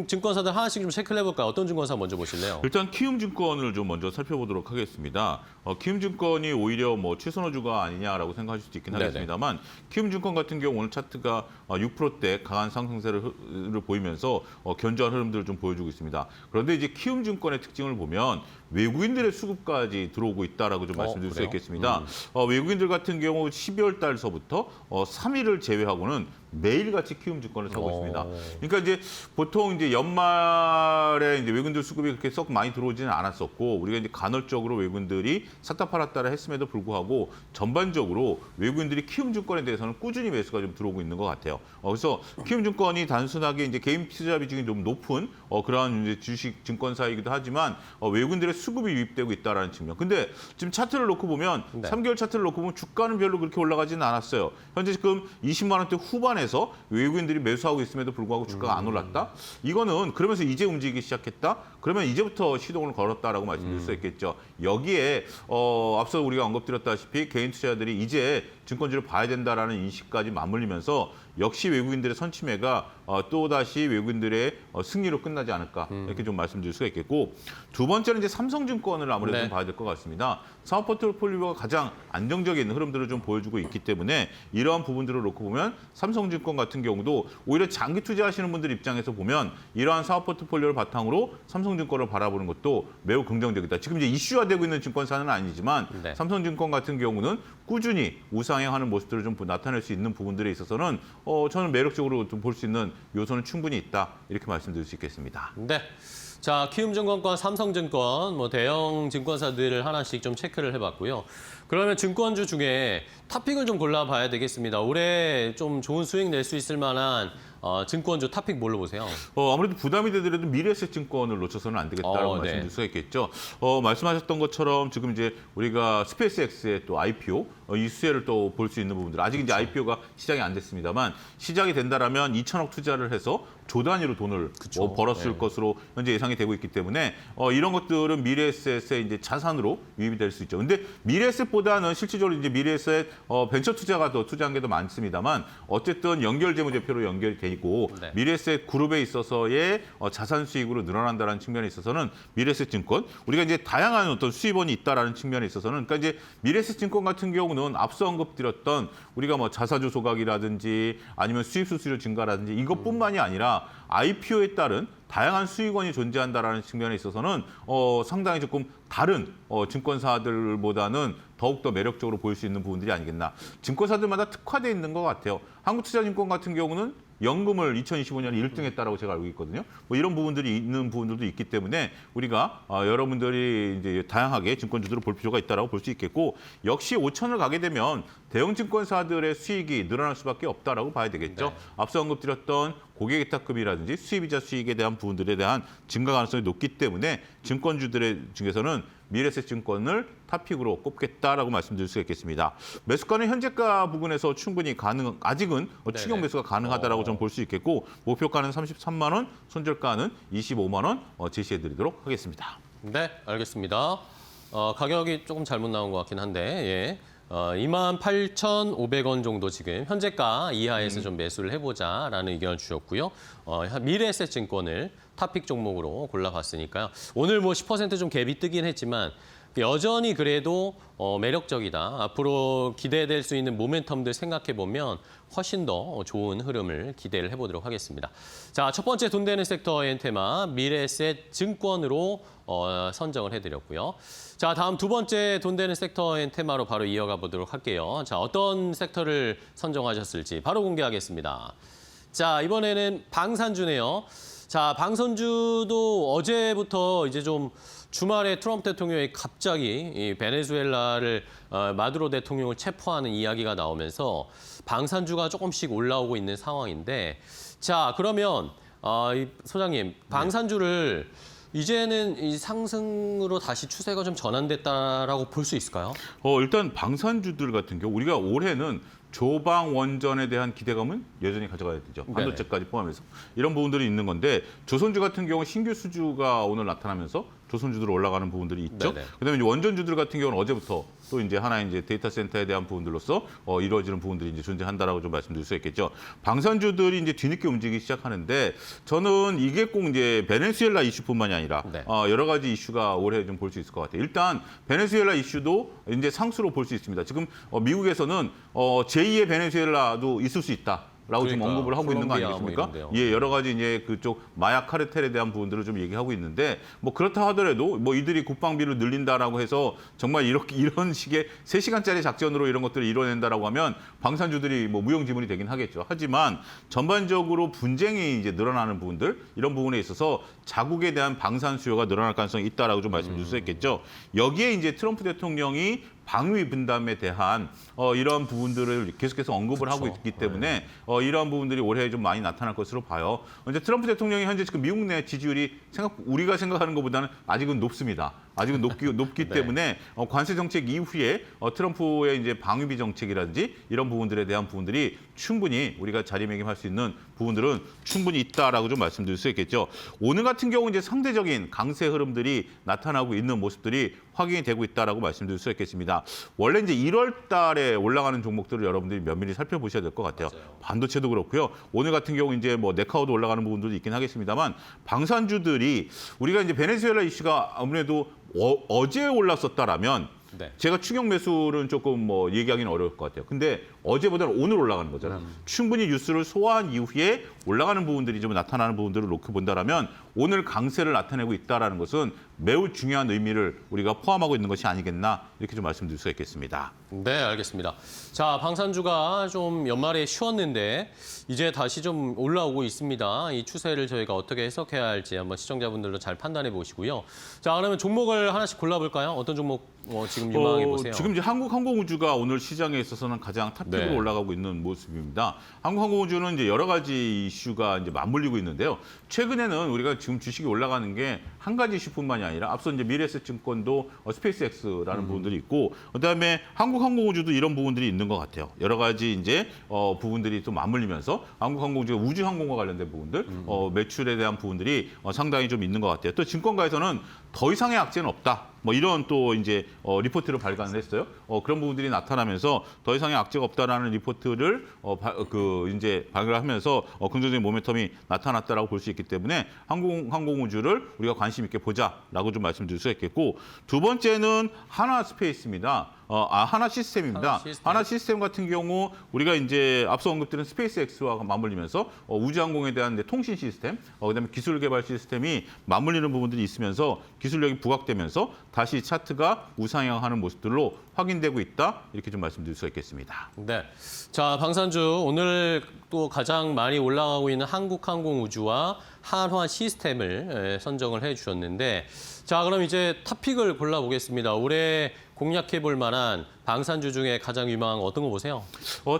증권사들 하나씩 좀 체크를 해볼까요? 어떤 증권사 먼저 보실래요? 일단 키움증권을 좀 먼저 살펴보도록 하겠습니다. 키움증권이 오히려 뭐 최선호주가 아니냐라고 생각하실 수도 있긴 네네. 하겠습니다만 키움증권 같은 경우 오늘 차트가 6%대 강한 상승세를 보이면서 견조한 흐름들을 좀 보여주고 있습니다. 그런데 이제 키움증권의 특징을 보면 외국인들의 수급까지 들어오고 있다라고 좀 말씀드릴 수 그래요? 있겠습니다. 외국인들 같은 경우 12월 달서부터 3일을 제외하고는 매일같이 키움증권을 사고 있습니다. 그러니까 이제 보통 이제 연말에 이제 외국인들 수급이 그렇게 썩 많이 들어오지는 않았었고 우리가 이제 간헐적으로 외국인들이 샀다 팔았다를 했음에도 불구하고 전반적으로 외국인들이 키움증권에 대해서는 꾸준히 매수가 좀 들어오고 있는 것 같아요. 그래서 키움증권이 단순하게 이제 개인 투자 비중이 좀 높은 그러한 이제 주식 증권사이기도 하지만 외국인들의 수급이 유입되고 있다라는 측면. 근데 지금 차트를 놓고 보면 네. 3개월 차트를 놓고 보면 주가는 별로 그렇게 올라가지는 않았어요. 현재 지금 20만 원대 후반에서 외국인들이 매수하고 있음에도 불구하고 주가가 안 올랐다. 이거는 그러면서 이제 움직이기 시작했다. 그러면 이제부터 시동을 걸었다라고 말씀드릴 수 있겠죠. 여기에 앞서 우리가 언급드렸다시피 개인 투자자들이 이제 증권주를 봐야 된다라는 인식까지 맞물리면서 역시 외국인들의 선취매가 또다시 외국인들의 승리로 끝나지 않을까 이렇게 좀 말씀드릴 수가 있겠고 두 번째는 이제 삼성증권을 아무래도 네. 좀 봐야 될 것 같습니다. 사업 포트폴리오가 가장 안정적인 흐름들을 좀 보여주고 있기 때문에 이러한 부분들을 놓고 보면 삼성증권 같은 경우도 오히려 장기 투자하시는 분들 입장에서 보면 이러한 사업 포트폴리오를 바탕으로 삼성증권을 바라보는 것도 매우 긍정적이다. 지금 이제 이슈화되고 있는 증권사는 아니지만 네. 삼성증권 같은 경우는 꾸준히 우상향하는 모습들을 좀 나타낼 수 있는 부분들에 있어서는 저는 매력적으로 좀 볼 수 있는 요소는 충분히 있다. 이렇게 말씀드릴 수 있겠습니다. 네. 자, 키움증권과 삼성증권, 뭐 대형 증권사들을 하나씩 좀 체크를 해봤고요. 그러면 증권주 중에 탑픽을 좀 골라봐야 되겠습니다. 올해 좀 좋은 수익 낼 수 있을 만한 증권주 탑픽 뭘로 보세요? 아무래도 부담이 되더라도 미래에셋증권을 놓쳐서는 안 되겠다라고 네. 말씀드릴 수가 있겠죠. 말씀하셨던 것처럼 지금 이제 우리가 스페이스X의 또 IPO 이 수혜를 또 볼 수 있는 부분들 아직 이제 IPO가 시작이 안 됐습니다만 시작이 된다라면 2천억 투자를 해서 조 단위로 돈을 벌었을 네. 것으로 현재 예상이 되고 있기 때문에 이런 것들은 미래에셋의 이제 자산으로 유입이 될 수 있죠. 근데 미래에셋보다는 실질적으로 이제 미래에셋 벤처 투자가 더 투자한 게 더 많습니다만 어쨌든 연결재무제표로 연결이 돼 있고 네. 미래에셋 그룹에 있어서의 자산 수익으로 늘어난다는 측면에 있어서는 미래에셋증권 우리가 이제 다양한 어떤 수입원이 있다라는 측면에 있어서는 그러니까 이제 미래에셋증권 같은 경우는 앞서 언급드렸던 우리가 뭐 자사주 소각이라든지 아니면 수입 수수료 증가라든지 이것뿐만이 아니라 IPO에 따른 다양한 수익원이 존재한다라는 측면에 있어서는 상당히 조금 다른 증권사들보다는 더욱더 매력적으로 보일 수 있는 부분들이 아니겠나. 증권사들마다 특화되어 있는 것 같아요. 한국투자증권 같은 경우는 연금을 2025년에 1등했다라고 제가 알고 있거든요. 뭐 이런 부분들이 있는 부분들도 있기 때문에 우리가 여러분들이 이제 다양하게 증권주들을 볼 필요가 있다라고 볼 수 있겠고 역시 5천을 가게 되면 대형 증권사들의 수익이 늘어날 수밖에 없다라고 봐야 되겠죠. 네. 앞서 언급드렸던 고객위탁금이라든지 수입이자 수익에 대한 부분들에 대한 증가 가능성이 높기 때문에 증권주들의 중에서는 미래에셋증권을 탑픽으로 꼽겠다라고 말씀드릴 수 있겠습니다. 매수가는 현재가 부근에서 충분히 아직은 추격 매수가 가능하다라고 저는 볼 수 있겠고 목표가는 33만 원, 손절가는 25만 원 제시해드리도록 하겠습니다. 네, 알겠습니다. 가격이 조금 잘못 나온 것 같긴 한데, 예. 28,500원 정도 지금 현재가 이하에서 좀 매수를 해보자라는 의견을 주셨고요. 미래에셋증권을 탑픽 종목으로 골라봤으니까요. 오늘 뭐 10% 좀 갭이 뜨긴 했지만 여전히 그래도 매력적이다. 앞으로 기대될 수 있는 모멘텀들 생각해보면 훨씬 더 좋은 흐름을 기대를 해보도록 하겠습니다. 자, 첫 번째 돈 되는 섹터 엔테마 미래에셋 증권으로 선정을 해드렸고요. 자, 다음 두 번째 돈 되는 섹터 엔테마로 바로 이어가 보도록 할게요. 자, 어떤 섹터를 선정하셨을지 바로 공개하겠습니다. 자, 이번에는 방산주네요. 자, 방산주도 어제부터 이제 좀 주말에 트럼프 대통령이 갑자기 이 베네수엘라를 마두로 대통령을 체포하는 이야기가 나오면서 방산주가 조금씩 올라오고 있는 상황인데 자, 그러면 이 소장님, 방산주를 이제는 이 상승으로 다시 추세가 좀 전환됐다라고 볼 수 있을까요? 일단 방산주들 같은 경우 우리가 올해는 조방 원전에 대한 기대감은 여전히 가져가야 되죠. 반도체까지 포함해서 이런 부분들이 있는 건데 조선주 같은 경우 신규 수주가 오늘 나타나면서 조선주들 올라가는 부분들이 있죠. 네네. 그다음에 이제 원전주들 같은 경우는 어제부터 또 이제 하나의 이제 데이터 센터에 대한 부분들로서 이루어지는 부분들이 이제 존재한다라고 좀 말씀드릴 수 있겠죠. 방산주들이 이제 뒤늦게 움직이기 시작하는데 저는 이게 꼭 이제 베네수엘라 이슈뿐만이 아니라 네. 여러 가지 이슈가 올해 좀 볼 수 있을 것 같아요. 일단 베네수엘라 이슈도 이제 상수로 볼 수 있습니다. 지금 미국에서는 제2의 베네수엘라도 있을 수 있다. 라고 지금 그러니까, 언급을 하고 있는 거 콜롬비아 아니겠습니까? 뭐 예, 여러 가지 이제 그쪽 마약 카르텔에 대한 부분들을 좀 얘기하고 있는데 뭐 그렇다 하더라도 뭐 이들이 국방비를 늘린다라고 해서 정말 이런 식의 3시간짜리 작전으로 이런 것들을 이뤄낸다라고 하면 방산주들이 뭐 무용지물이 되긴 하겠죠. 하지만 전반적으로 분쟁이 이제 늘어나는 부분들 이런 부분에 있어서 자국에 대한 방산 수요가 늘어날 가능성이 있다라고 좀 말씀드릴 수 있겠죠. 여기에 이제 트럼프 대통령이 방위 분담에 대한 이런 부분들을 계속해서 언급을 하고 있기 때문에 이러한 부분들이 올해 좀 많이 나타날 것으로 봐요. 이제 트럼프 대통령이 현재 지금 미국 내 지지율이 우리가 생각하는 것보다는 아직은 높습니다. 아직은 높기 네. 때문에 관세 정책 이후에 트럼프의 이제 방위비 정책이라든지 이런 부분들에 대한 부분들이 충분히 우리가 자리매김할 수 있는 부분들은 충분히 있다라고 좀 말씀드릴 수 있겠죠. 오늘 같은 경우 이제 상대적인 강세 흐름들이 나타나고 있는 모습들이 확인이 되고 있다라고 말씀드릴 수 있겠습니다. 원래 이제 1월 달에 올라가는 종목들을 여러분들이 면밀히 살펴보셔야 될 것 같아요. 맞아요. 반도체도 그렇고요. 오늘 같은 경우 이제 뭐 네카오도 올라가는 부분들도 있긴 하겠습니다만 방산주들이 우리가 이제 베네수엘라 이슈가 아무래도 어제 올랐었다라면 네. 제가 추격 매수는 조금 뭐 얘기하기는 어려울 것 같아요. 근데 어제보다는 오늘 올라가는 거잖아요. 충분히 뉴스를 소화한 이후에 올라가는 부분들이 좀 나타나는 부분들을 놓고 본다라면 오늘 강세를 나타내고 있다라는 것은 매우 중요한 의미를 우리가 포함하고 있는 것이 아니겠나 이렇게 좀 말씀드릴 수가 있겠습니다. 네, 알겠습니다. 자, 방산주가 좀 연말에 쉬었는데 이제 다시 좀 올라오고 있습니다. 이 추세를 저희가 어떻게 해석해야 할지 한번 시청자분들도 잘 판단해 보시고요. 자, 그러면 종목을 하나씩 골라볼까요? 어떤 종목 지금 유망해 보세요. 지금 이제 한국항공우주가 오늘 시장에 있어서는 가장 탑픽으로 네. 올라가고 있는 모습입니다. 한국항공우주는 이제 여러 가지 이슈가 이제 맞물리고 있는데요. 최근에는 우리가 지금 주식이 올라가는 게 한 가지 이슈뿐만이 아니라 앞서 이제 미래에셋증권도 스페이스X라는 부분들이 있고 그다음에 한국항공우주도 이런 부분들이 있는 것 같아요. 여러 가지 이제 부분들이 또 맞물리면서 한국항공우주가 우주항공과 관련된 부분들, 매출에 대한 부분들이 상당히 좀 있는 것 같아요. 또 증권가에서는 더 이상의 악재는 없다. 뭐 이런 또 이제 리포트를 발간을 했어요. 그런 부분들이 나타나면서 더 이상의 악재가 없다라는 리포트를 이제 발간하면서 긍정적인 모멘텀이 나타났다라고 볼 수 있기 때문에 항공우주를 우리가 관심 있게 보자라고 좀 말씀드릴 수 있겠고 두 번째는 하나스페이스입니다. 하나 시스템입니다. 하나 하나 시스템 같은 경우 우리가 이제 앞서 언급드린 스페이스X와 맞물리면서 우주항공에 대한 이제 통신 시스템, 그다음에 기술 개발 시스템이 맞물리는 부분들이 있으면서 기술력이 부각되면서 다시 차트가 우상향하는 모습들로 확인되고 있다. 이렇게 좀 말씀드릴 수가 있겠습니다. 네. 자, 방산주 오늘 또 가장 많이 올라가고 있는 한국항공우주와 한화 시스템을 선정을 해 주셨는데 자, 그럼 이제 탑픽을 골라보겠습니다. 올해 공략해볼 만한 방산주 중에 가장 유망한 거 어떤 거 보세요?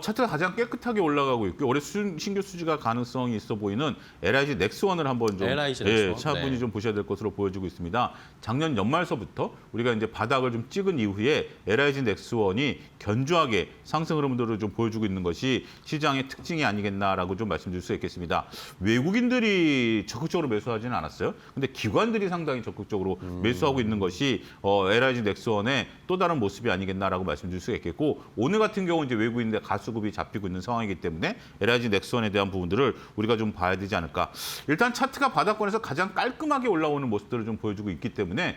차트가 가장 깨끗하게 올라가고 있고 올해 신규 수지가 가능성이 있어 보이는 LIG 넥스원을 한번 좀 LIG 넥스원. 차분히 네. 좀 보셔야 될 것으로 보여지고 있습니다. 작년 연말서부터 우리가 이제 바닥을 좀 찍은 이후에 LIG 넥스원이 견조하게 상승 흐름들을 좀 보여주고 있는 것이 시장의 특징이 아니겠나라고 좀 말씀드릴 수 있겠습니다. 외국인들이 적극적으로 매수하지는 않았어요. 근데 기관들이 상당히 적극적으로 매수하고 있는 것이 LIG 넥스원의 또 다른 모습이 아니겠나라고 말씀드릴 수가 있겠고 오늘 같은 경우 이제 외국인들 가수급이 잡히고 있는 상황이기 때문에 LIG 넥스원에 대한 부분들을 우리가 좀 봐야 되지 않을까. 일단 차트가 바닥권에서 가장 깔끔하게 올라오는 모습들을 좀 보여주고 있기 때문에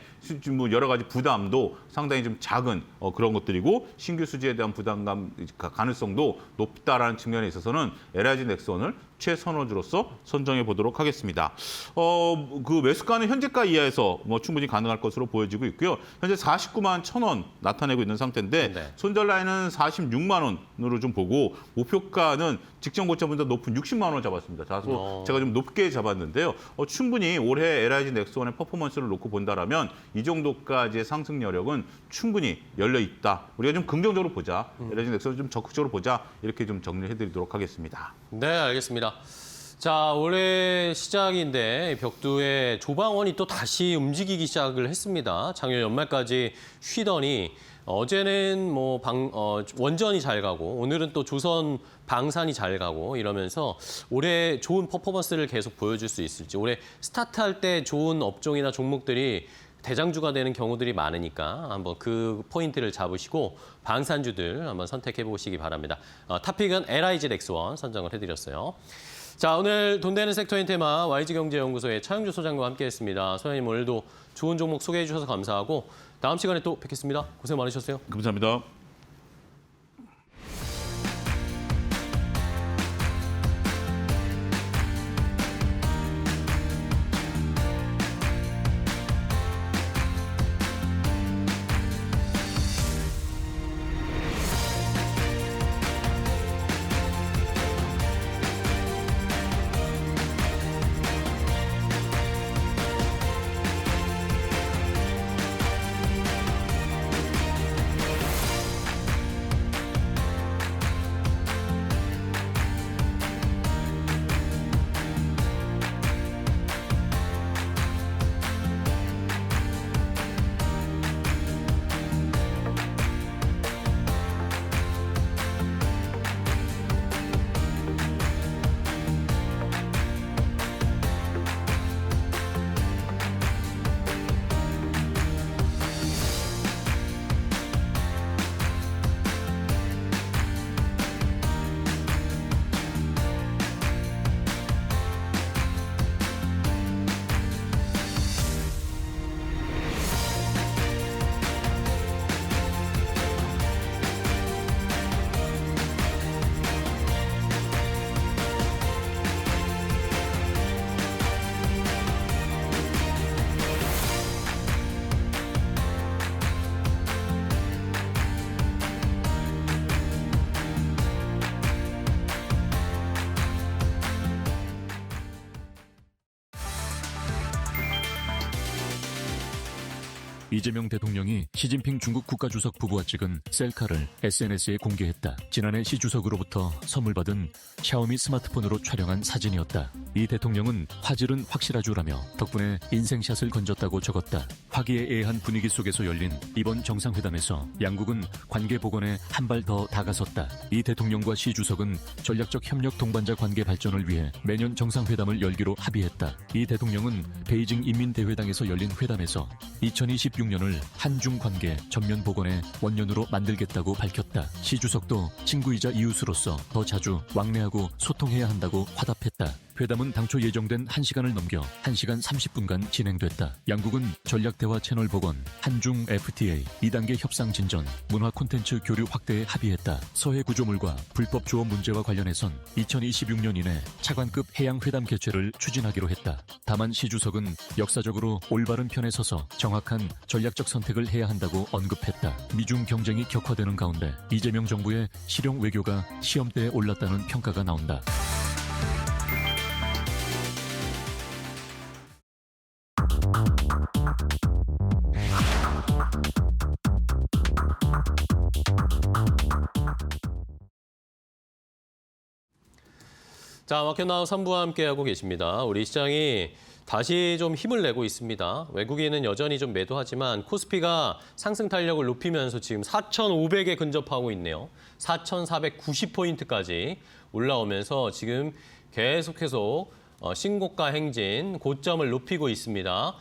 뭐 여러 가지 부담도 상당히 좀 작은 그런 것들이고 신규 수지에 대한 부담감 가능성도 높다라는 측면에 있어서는 LIG 넥스원을 최선호주로서 선정해 보도록 하겠습니다. 그 매수가는 현재가 이하에서 뭐 충분히 가능할 것으로 보여지고 있고요. 현재 49만 1,000원 나타내고 있는 상태인데 네. 손절 라인은 46만 원으로 좀 보고 목표가는 직전 고점보다 높은 60만 원 잡았습니다. 다소 제가 좀 높게 잡았는데요. 충분히 올해 LIG 넥스원의 퍼포먼스를 놓고 본다라면 이 정도까지의 상승 여력은 충분히 열려 있다. 우리가 좀 긍정적으로 보자. LIG 넥스원 좀 적극적으로 보자. 이렇게 좀 정리해드리도록 하겠습니다. 네, 알겠습니다. 자, 올해 시작인데 벽두의 조방원이 또 다시 움직이기 시작을 했습니다. 작년 연말까지 쉬더니 어제는 뭐 원전이 잘 가고 오늘은 또 조선 방산이 잘 가고 이러면서 올해 좋은 퍼포먼스를 계속 보여줄 수 있을지 올해 스타트할 때 좋은 업종이나 종목들이 대장주가 되는 경우들이 많으니까 한번 그 포인트를 잡으시고 방산주들 한번 선택해 보시기 바랍니다. 탑픽은 LIG 넥스원 선정을 해드렸어요. 자, 오늘 돈 되는 섹터인 테마 YG경제연구소의 차영주 소장과 함께했습니다. 소장님 오늘도 좋은 종목 소개해 주셔서 감사하고 다음 시간에 또 뵙겠습니다. 고생 많으셨어요. 감사합니다. 이재명 대통령이 시진핑 중국 국가주석 부부와 찍은 셀카를 SNS에 공개했다. 지난해 시 주석으로부터 선물 받은 샤오미 스마트폰으로 촬영한 사진이었다. 이 대통령은 화질은 확실하주라며 덕분에 인생샷을 건졌다고 적었다. 화기애애한 분위기 속에서 열린 이번 정상회담에서 양국은 관계 복원에 한 발 더 다가섰다. 이 대통령과 시 주석은 전략적 협력 동반자 관계 발전을 위해 매년 정상회담을 열기로 합의했다. 이 대통령은 베이징 인민대회당에서 열린 회담에서 2026년을 한중 관계 전면 복원의 원년으로 만들겠다고 밝혔다. 시 주석도 친구이자 이웃으로서 더 자주 왕래하고 소통해야 한다고 화답했다. 회담은 당초 예정된 1시간을 넘겨 1시간 30분간 진행됐다. 양국은 전략대화 채널 복원, 한중 FTA, 2단계 협상 진전, 문화 콘텐츠 교류 확대에 합의했다. 서해 구조물과 불법 조업 문제와 관련해선 2026년 이내 차관급 해양회담 개최를 추진하기로 했다. 다만 시 주석은 역사적으로 올바른 편에 서서 정확한 전략적 선택을 해야 한다고 언급했다. 미중 경쟁이 격화되는 가운데 이재명 정부의 실용 외교가 시험대에 올랐다는 평가가 나온다. 자, 마켓나우 3부와 함께하고 계십니다. 우리 시장이 다시 좀 힘을 내고 있습니다. 외국인은 여전히 좀 매도하지만 코스피가 상승 탄력을 높이면서 지금 4,500에 근접하고 있네요. 4,490포인트까지 올라오면서 지금 계속해서 신고가 행진, 고점을 높이고 있습니다.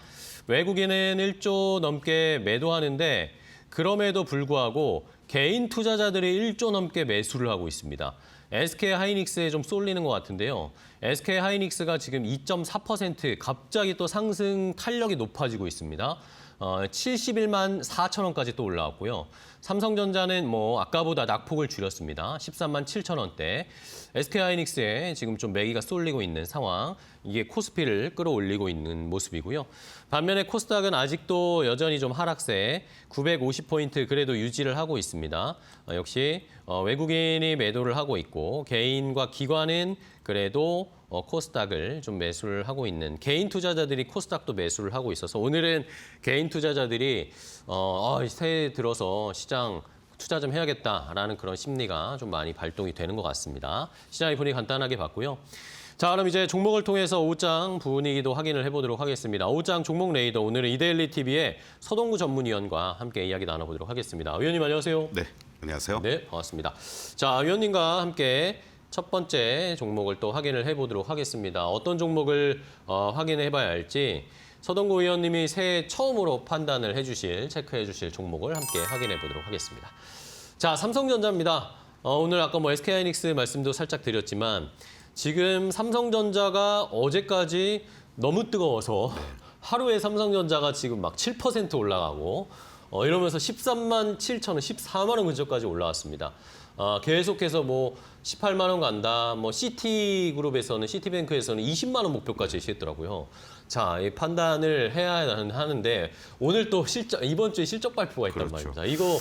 외국인은 1조 넘게 매도하는데 그럼에도 불구하고 개인 투자자들이 1조 넘게 매수를 하고 있습니다. SK 하이닉스에 좀 쏠리는 것 같은데요. SK 하이닉스가 지금 2.4% 갑자기 또 상승 탄력이 높아지고 있습니다. 71만 4천 원까지 또 올라왔고요. 삼성전자는 뭐 아까보다 낙폭을 줄였습니다. 13만 7천 원대. SK 하이닉스에 지금 좀 매기가 쏠리고 있는 상황. 이게 코스피를 끌어올리고 있는 모습이고요. 반면에 코스닥은 아직도 여전히 좀 하락세 950포인트 그래도 유지를 하고 있습니다. 역시 외국인이 매도를 하고 있고 개인과 기관은 그래도 코스닥을 좀 매수를 하고 있는 개인 투자자들이 코스닥도 매수를 하고 있어서 오늘은 개인 투자자들이 새해 들어서 시장 투자 좀 해야겠다라는 그런 심리가 좀 많이 발동이 되는 것 같습니다. 시장의 분위기 간단하게 봤고요. 자, 그럼 이제 종목을 통해서 오후장 분위기도 확인을 해보도록 하겠습니다. 오후장 종목 레이더 오늘은 이데일리 TV의 서동구 전문위원과 함께 이야기 나눠보도록 하겠습니다. 위원님 안녕하세요. 네, 안녕하세요. 네, 반갑습니다. 자, 위원님과 함께 첫 번째 종목을 또 확인을 해보도록 하겠습니다. 어떤 종목을 확인해봐야 할지 서동구 위원님이 새해 처음으로 판단을 해주실, 체크해주실 종목을 함께 확인해보도록 하겠습니다. 자, 삼성전자입니다. 오늘 아까 뭐 SK하이닉스 말씀도 살짝 드렸지만 지금 삼성전자가 어제까지 너무 뜨거워서 하루에 삼성전자가 지금 막 7% 올라가고 이러면서 13만 7천 원, 14만 원 근처까지 올라왔습니다. 계속해서 뭐 18만 원 간다. 뭐 시티그룹에서는 시티뱅크에서는 20만 원 목표까지 제시했더라고요. 자, 이 판단을 해야 하는데 오늘 또 이번 주에 실적 발표가 있단 그렇죠. 말입니다. 이거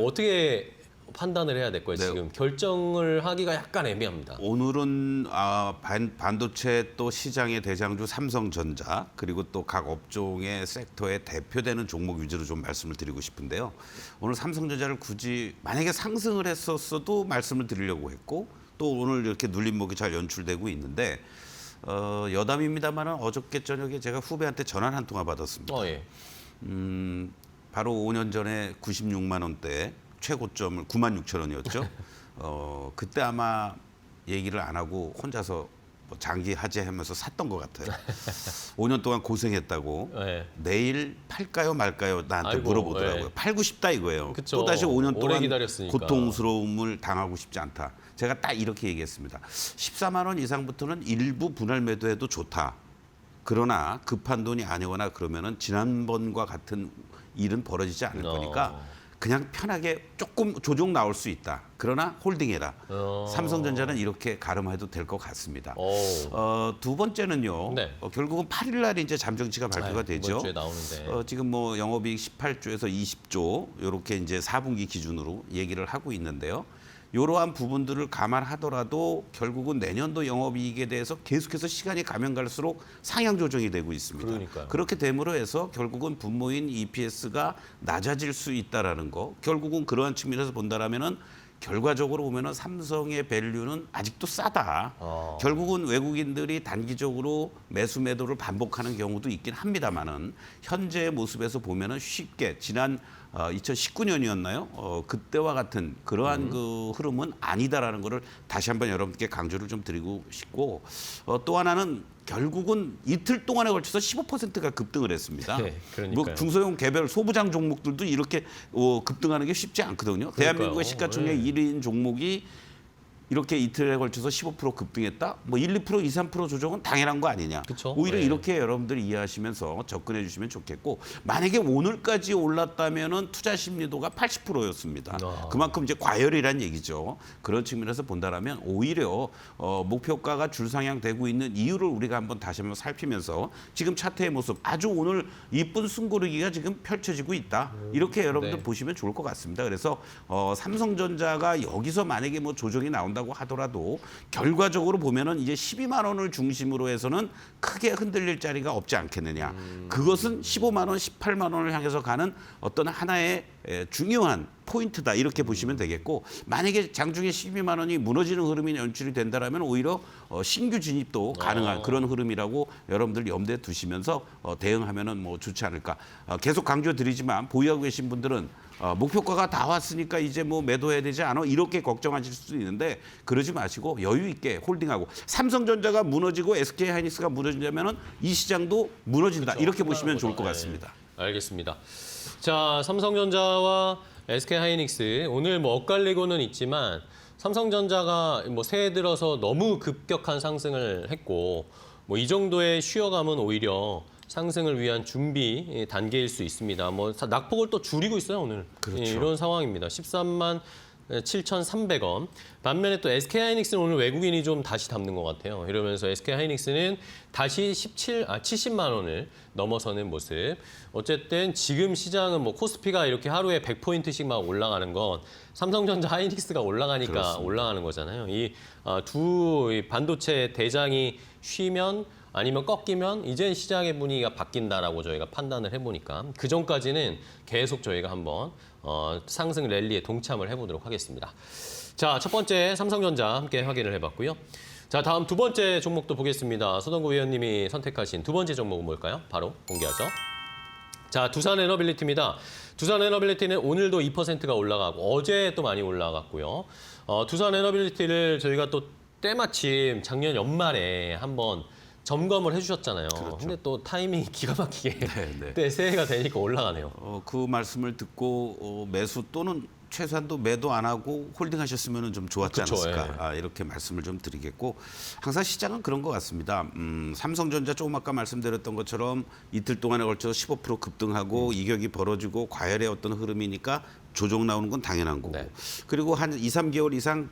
어떻게 판단을 해야 될 거예요? 네. 지금 결정을 하기가 약간 애매합니다. 오늘은 반도체 또 시장의 대장주 삼성전자 그리고 또 각 업종의 섹터에 대표되는 종목 위주로 좀 말씀을 드리고 싶은데요. 오늘 삼성전자를 굳이 만약에 상승을 했었어도 말씀을 드리려고 했고 또 오늘 이렇게 눌림목이 잘 연출되고 있는데 여담입니다만은 어저께 저녁에 제가 후배한테 전화 한 통화 받았습니다. 예. 바로 5년 전에 96만 원대 최고점을 9만 6천 원이었죠. 그때 아마 얘기를 안 하고 혼자서 뭐 장기 하재하면서 샀던 것 같아요. 5년 동안 고생했다고 네. 내일 팔까요 말까요 나한테 아이고, 물어보더라고요. 네. 팔고 싶다 이거예요. 그쵸. 또다시 5년 오래 동안 기다렸으니까. 고통스러움을 당하고 싶지 않다. 제가 딱 이렇게 얘기했습니다. 14만 원 이상부터는 일부 분할 매도해도 좋다. 그러나 급한 돈이 아니거나 그러면은 지난번과 같은 일은 벌어지지 않을 거니까 그냥 편하게 조금 조정 나올 수 있다. 그러나 홀딩해라. 삼성전자는 이렇게 가름해도 될 것 같습니다. 두 번째는요. 네. 결국은 8일 날 이제 잠정치가 발표가 되죠. 이번 주에 나오는데. 지금 뭐 영업이익 18조에서 20조 이렇게 이제 4분기 기준으로 얘기를 하고 있는데요. 이러한 부분들을 감안하더라도 결국은 내년도 영업이익에 대해서 계속해서 시간이 가면 갈수록 상향 조정이 되고 있습니다. 그러니까요. 그렇게 됨으로 해서 결국은 분모인 EPS가 낮아질 수 있다라는 거. 결국은 그러한 측면에서 본다라면은 결과적으로 보면은 삼성의 밸류는 아직도 싸다. 결국은 외국인들이 단기적으로 매수 매도를 반복하는 경우도 있긴 합니다만은 현재의 모습에서 보면은 쉽게 지난 2019년이었나요? 그때와 같은 그러한 그 흐름은 아니다라는 것을 다시 한번 여러분께 강조를 좀 드리고 싶고 또 하나는 결국은 이틀 동안에 걸쳐서 15%가 급등을 했습니다. 네, 그러니까요. 뭐 중소형 개별 소부장 종목들도 이렇게 급등하는 게 쉽지 않거든요. 대한민국의 시가총액 1위인 종목이 이렇게 이틀에 걸쳐서 15% 급등했다. 뭐 1, 2%, 2, 3% 조정은 당연한 거 아니냐. 그쵸. 오히려 네. 이렇게 여러분들이 이해하시면서 접근해 주시면 좋겠고 만약에 오늘까지 올랐다면은 투자 심리도가 80%였습니다. 그만큼 이제 과열이란 얘기죠. 그런 측면에서 본다라면 오히려 목표가가 줄상향되고 있는 이유를 우리가 다시 한번 살피면서 지금 차트의 모습 아주 오늘 이쁜 숨고르기가 지금 펼쳐지고 있다. 이렇게 여러분들 네. 보시면 좋을 것 같습니다. 그래서 삼성전자가 여기서 만약에 뭐 조정이 나온다고 하더라도 결과적으로 보면은 이제 12만 원을 중심으로 해서는 크게 흔들릴 자리가 없지 않겠느냐. 그것은 15만 원, 18만 원을 향해서 가는 어떤 하나의 중요한 포인트다 이렇게 보시면 되겠고 만약에 장중에 12만 원이 무너지는 흐름이 연출이 된다라면 오히려 신규 진입도 가능한 그런 흐름이라고 여러분들 염두에 두시면서 대응하면은 뭐 좋지 않을까. 계속 강조드리지만 보유하고 계신 분들은 목표가가 다 왔으니까 이제 뭐 매도해야 되지 않아? 이렇게 걱정하실 수도 있는데 그러지 마시고 여유 있게 홀딩하고 삼성전자가 무너지고 SK하이닉스가 무너진다면은 이 시장도 무너진다. 그렇죠. 이렇게 보시면 좋을 것 네. 같습니다. 알겠습니다. 자, 삼성전자와 SK하이닉스 오늘 뭐 엇갈리고는 있지만 삼성전자가 뭐 새해 들어서 너무 급격한 상승을 했고 뭐 이 정도의 쉬어감은 오히려 상승을 위한 준비 단계일 수 있습니다. 뭐 낙폭을 또 줄이고 있어요 오늘. 그렇죠. 이런 상황입니다. 13만 7,300원. 반면에 또 SK하이닉스는 오늘 외국인이 좀 다시 담는 것 같아요. 이러면서 SK하이닉스는 다시 70만 원을 넘어서는 모습. 어쨌든 지금 시장은 뭐 코스피가 이렇게 하루에 100포인트씩 막 올라가는 건 삼성전자 하이닉스가 올라가니까 그렇습니다. 올라가는 거잖아요. 이 두 반도체 대장이 쉬면 아니면 꺾이면 이제 시장의 분위기가 바뀐다라고 저희가 판단을 해보니까 그 전까지는 계속 저희가 한번 상승 랠리에 동참을 해보도록 하겠습니다. 자, 첫 번째 삼성전자 함께 확인을 해봤고요. 자, 다음 두 번째 종목도 보겠습니다. 서동구 위원님이 선택하신 두 번째 종목은 뭘까요? 바로 공개하죠. 자, 두산에너빌리티입니다. 두산에너빌리티는 오늘도 2%가 올라가고 어제 또 많이 올라갔고요. 두산에너빌리티를 저희가 또 때마침 작년 연말에 한번 점검을 해주셨잖아요. 그렇죠. 근데 또 타이밍이 기가 막히게 네. 때 새해가 되니까 올라가네요. 그 말씀을 듣고 매수 또는 최소한도 매도 안 하고 홀딩하셨으면 좀 좋았지 그쵸, 않았을까. 이렇게 말씀을 좀 드리겠고 항상 시장은 그런 것 같습니다. 삼성전자 조금 아까 말씀드렸던 것처럼 이틀 동안에 걸쳐서 15% 급등하고 이격이 벌어지고 과열의 어떤 흐름이니까 조정 나오는 건 당연한 거고. 네. 그리고 한 2, 3개월 이상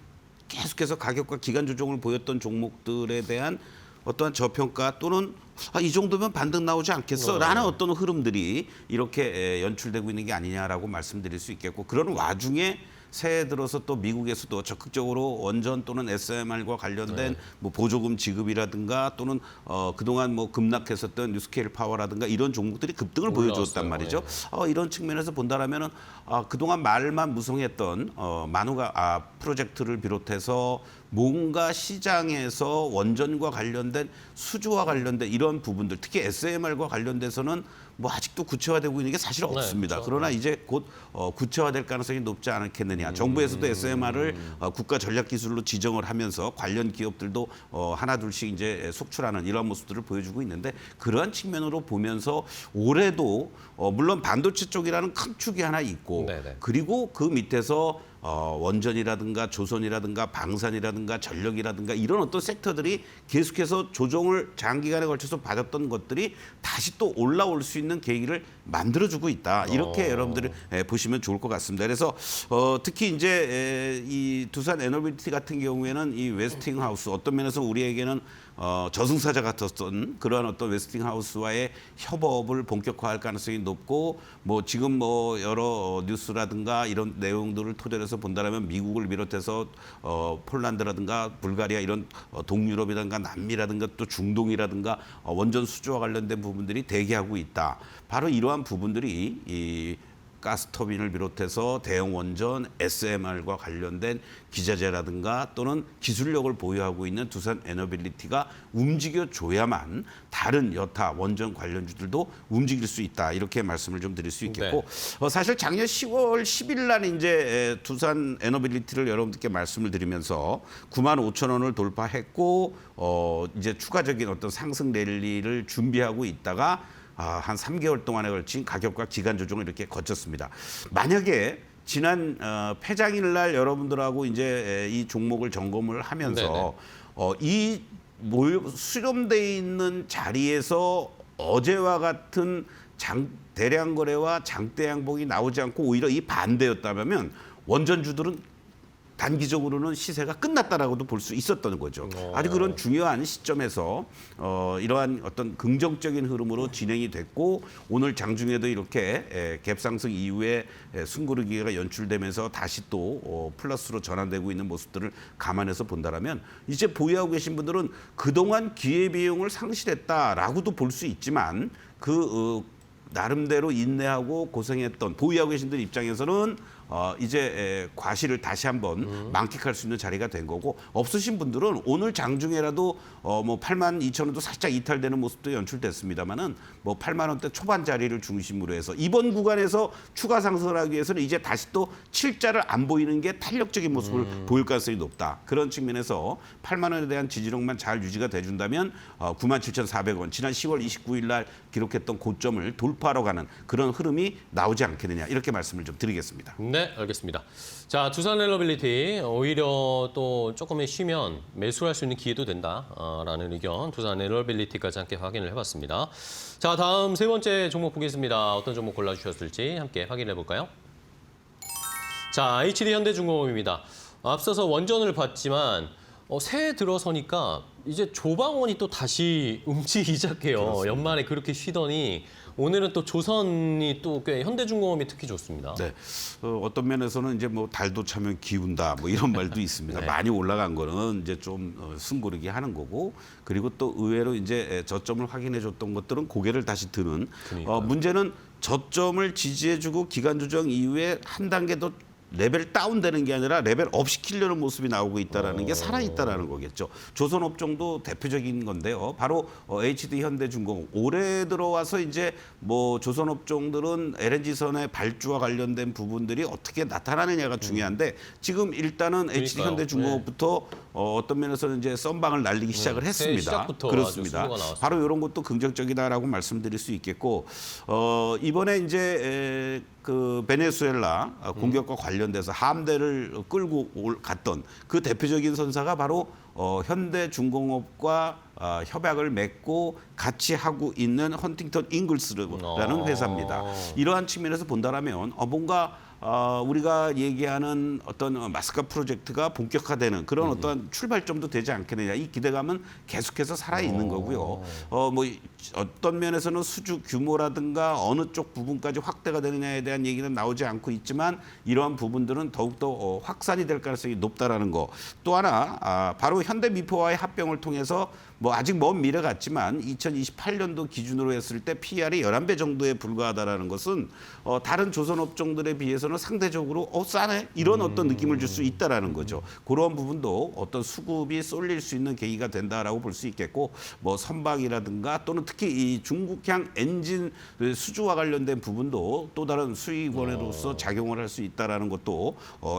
계속해서 가격과 기간 조정을 보였던 종목들에 대한 어떠한 저평가 또는 이 정도면 반등 나오지 않겠어라는 어떤 흐름들이 이렇게 연출되고 있는 게 아니냐라고 말씀드릴 수 있겠고 그런 와중에 새해 들어서 또 미국에서도 적극적으로 원전 또는 SMR과 관련된 뭐 보조금 지급이라든가 또는 그동안 뭐 급락했었던 뉴스케일 파워라든가 이런 종목들이 급등을 보여주었단 말이죠. 이런 측면에서 본다라면은 그동안 말만 무성했던 만우가 프로젝트를 비롯해서 뭔가 시장에서 원전과 관련된 수주와 관련된 이런 부분들 특히 SMR과 관련돼서는 뭐 아직도 구체화되고 있는 게 사실 없습니다. 그렇죠. 그러나 이제 곧 구체화될 가능성이 높지 않겠느냐. 정부에서도 SMR을 국가 전략 기술로 지정을 하면서 관련 기업들도 하나둘씩 이제 속출하는 이런 모습들을 보여주고 있는데 그러한 측면으로 보면서 올해도 물론 반도체 쪽이라는 큰 축이 하나 있고 네네. 그리고 그 밑에서 원전이라든가 조선이라든가 방산이라든가 전력이라든가 이런 어떤 섹터들이 계속해서 조정을 장기간에 걸쳐서 받았던 것들이 다시 또 올라올 수 있는 계기를 만들어주고 있다. 이렇게 여러분들이 보시면 좋을 것 같습니다. 그래서 특히 이제 이 두산 에너빌리티 같은 경우에는 이 웨스팅하우스 어떤 면에서 우리에게는 저승사자 같았던 그러한 어떤 웨스팅하우스와의 협업을 본격화할 가능성이 높고 뭐 지금 뭐 여러 뉴스라든가 이런 내용들을 토대로 해서 본다면 미국을 비롯해서 폴란드라든가 불가리아 이런 동유럽이라든가 남미라든가 또 중동이라든가 원전 수주와 관련된 부분들이 대기하고 있다. 바로 이러한 부분들이 이 가스터빈을 비롯해서 대형 원전, SMR과 관련된 기자재라든가 또는 기술력을 보유하고 있는 두산 에너빌리티가 움직여줘야만 다른 여타 원전 관련주들도 움직일 수 있다. 이렇게 말씀을 좀 드릴 수 있겠고 사실 작년 10월 10일 날 이제 두산 에너빌리티를 여러분들께 말씀을 드리면서 95,000원을 돌파했고 이제 추가적인 어떤 상승 랠리를 준비하고 있다가 한 3개월 동안에 걸친 가격과 기간 조정을 이렇게 거쳤습니다. 만약에 지난 폐장일 날 여러분들하고 이제 이 종목을 점검을 하면서 이 수렴돼 있는 자리에서 어제와 같은 대량 거래와 장대 양봉이 나오지 않고 오히려 이 반대였다면 원전주들은 단기적으로는 시세가 끝났다라고도 볼 수 있었던 거죠. 아주 그런 중요한 시점에서 이러한 어떤 긍정적인 흐름으로 진행이 됐고 오늘 장중에도 이렇게 갭상승 이후에 숨고르기가 연출되면서 다시 또 플러스로 전환되고 있는 모습들을 감안해서 본다라면 이제 보유하고 계신 분들은 그동안 기회비용을 상실했다라고도 볼 수 있지만 나름대로 인내하고 고생했던 보유하고 계신 분들 입장에서는 이제 과실을 다시 한번 만끽할 수 있는 자리가 된 거고 없으신 분들은 오늘 장중에라도 뭐 82,000원도 살짝 이탈되는 모습도 연출됐습니다만은 뭐 8만 원대 초반 자리를 중심으로 해서 이번 구간에서 추가 상승을 하기 위해서는 이제 다시 또 7자를 안 보이는 게 탄력적인 모습을 보일 가능성이 높다. 그런 측면에서 8만 원에 대한 지지력만 잘 유지가 돼준다면 97,400원 지난 10월 29일 날 기록했던 고점을 돌파하러 가는 그런 흐름이 나오지 않겠느냐 이렇게 말씀을 좀 드리겠습니다. 네, 알겠습니다. 자, 두산 렐러빌리티 오히려 또 조금만 쉬면 매수할 수 있는 기회도 된다라는 의견 두산 렐러빌리티까지 함께 확인을 해봤습니다. 자, 다음 세 번째 종목 보겠습니다. 어떤 종목 골라주셨을지 함께 확인해 볼까요? 자, HD 현대중공업입니다. 앞서서 원전을 봤지만 새해 들어서니까 이제 조방원이 또 다시 움직이기 시작해요. 그렇습니다. 연말에 그렇게 쉬더니 오늘은 또 조선이 또 꽤 현대중공업이 특히 좋습니다. 네, 어떤 면에서는 이제 뭐 달도 차면 기운다 뭐 이런 말도 있습니다. 네. 많이 올라간 거는 이제 좀 숨고르기 하는 거고 그리고 또 의외로 이제 저점을 확인해줬던 것들은 고개를 다시 드는. 문제는 저점을 지지해주고 기간 조정 이후에 한 단계 더 레벨 다운되는 게 아니라 레벨 업 시키려는 모습이 나오고 있다라는 게 살아있다라는 거겠죠. 조선업종도 대표적인 건데요. 바로 HD 현대중공업 올해 들어와서 이제 뭐 조선업종들은 LNG선의 발주와 관련된 부분들이 어떻게 나타나느냐가 중요한데 지금 일단은 HD 현대중공업부터 어떤 면에서는 이제 썬방을 날리기 시작을 했습니다. 시작부터 그렇습니다. 바로 이런 것도 긍정적이다라고 말씀드릴 수 있겠고 이번에 이제 그 베네수엘라 공격과 관련돼서 함대를 끌고 갔던 그 대표적인 선사가 바로 현대중공업과 협약을 맺고 같이 하고 있는 헌팅턴 잉글스라는 회사입니다. 이러한 측면에서 본다라면 뭔가 우리가 얘기하는 어떤 마스카 프로젝트가 본격화되는 그런 어떤 출발점도 되지 않겠느냐 이 기대감은 계속해서 살아 있는 거고요. 뭐 어떤 면에서는 수주 규모라든가 어느 쪽 부분까지 확대가 되느냐에 대한 얘기는 나오지 않고 있지만 이러한 부분들은 더욱더 확산이 될 가능성이 높다라는 거. 또 하나 바로 현대미포와의 합병을 통해서 뭐 아직 먼 미래 같지만 2028년도 기준으로 했을 때 PR이 11배 정도에 불과하다라는 것은 다른 조선업종들에 비해서는 상대적으로 싸네 이런 어떤 느낌을 줄 수 있다라는 거죠. 그런 부분도 어떤 수급이 쏠릴 수 있는 계기가 된다라고 볼 수 있겠고 뭐 선박이라든가 또는 특히 이 중국향 엔진 수주와 관련된 부분도 또 다른 수익원으로서 작용을 할 수 있다라는 것도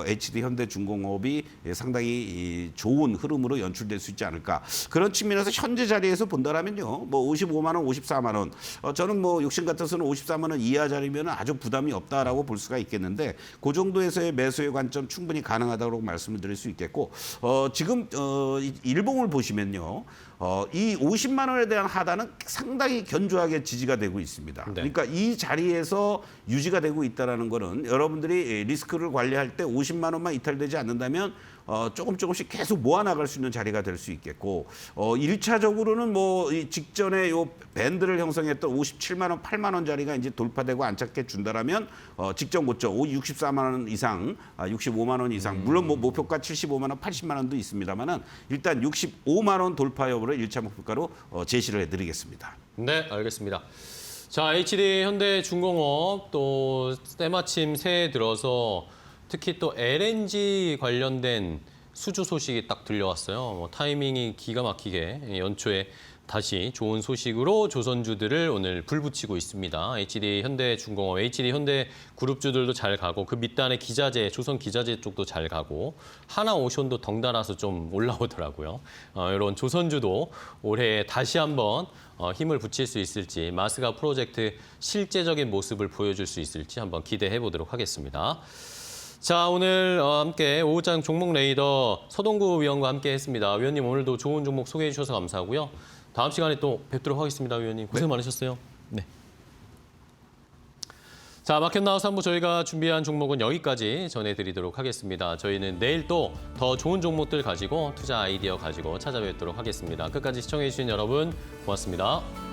HD 현대중공업이 상당히 좋은 흐름으로 연출될 수 있지 않을까 그런 측면에서 현재 자리에서 본다라면요, 뭐 55만 원, 54만 원, 저는 뭐 욕심 같아서는 54만 원 이하 자리면 아주 부담이 없다라고 볼 수가 있겠는데, 그 정도에서의 매수의 관점 충분히 가능하다고 말씀을 드릴 수 있겠고, 지금 일봉을 보시면요. 이 50만 원에 대한 하단은 상당히 견조하게 지지가 되고 있습니다. 네. 그러니까 이 자리에서 유지가 되고 있다는 거는 여러분들이 리스크를 관리할 때 50만 원만 이탈되지 않는다면 조금씩 계속 모아나갈 수 있는 자리가 될 수 있겠고 1차적으로는 뭐 이 직전에 요 밴드를 형성했던 57만 원, 8만 원 자리가 이제 돌파되고 안착해 준다라면 직전 고점 64만 원 이상, 65만 원 이상 물론 뭐 목표가 75만 원, 80만 원도 있습니다만은 일단 65만 원 돌파 여부를 1차 목표가로 제시를 해드리겠습니다. 네, 알겠습니다. 자, HD 현대중공업 또 때마침 새해 들어서 특히 또 LNG 관련된 수주 소식이 딱 들려왔어요. 뭐 타이밍이 기가 막히게 연초에 다시 좋은 소식으로 조선주들을 오늘 불붙이고 있습니다. HD 현대중공업, HD 현대그룹주들도 잘 가고 그 밑단의 기자재, 조선 기자재 쪽도 잘 가고 하나오션도 덩달아서 좀 올라오더라고요. 이런 조선주도 올해 다시 한번 힘을 붙일 수 있을지, 마스가 프로젝트 실제적인 모습을 보여줄 수 있을지 한번 기대해 보도록 하겠습니다. 자, 오늘 함께 오후장 종목 레이더 서동구 위원과 함께 했습니다. 위원님 오늘도 좋은 종목 소개해 주셔서 감사하고요. 다음 시간에 또 뵙도록 하겠습니다. 위원님 고생 많으셨어요. 네. 자, 마켓나우 3부 저희가 준비한 종목은 여기까지 전해드리도록 하겠습니다. 저희는 내일 또 더 좋은 종목들 가지고 투자 아이디어 가지고 찾아뵙도록 하겠습니다. 끝까지 시청해 주신 여러분 고맙습니다.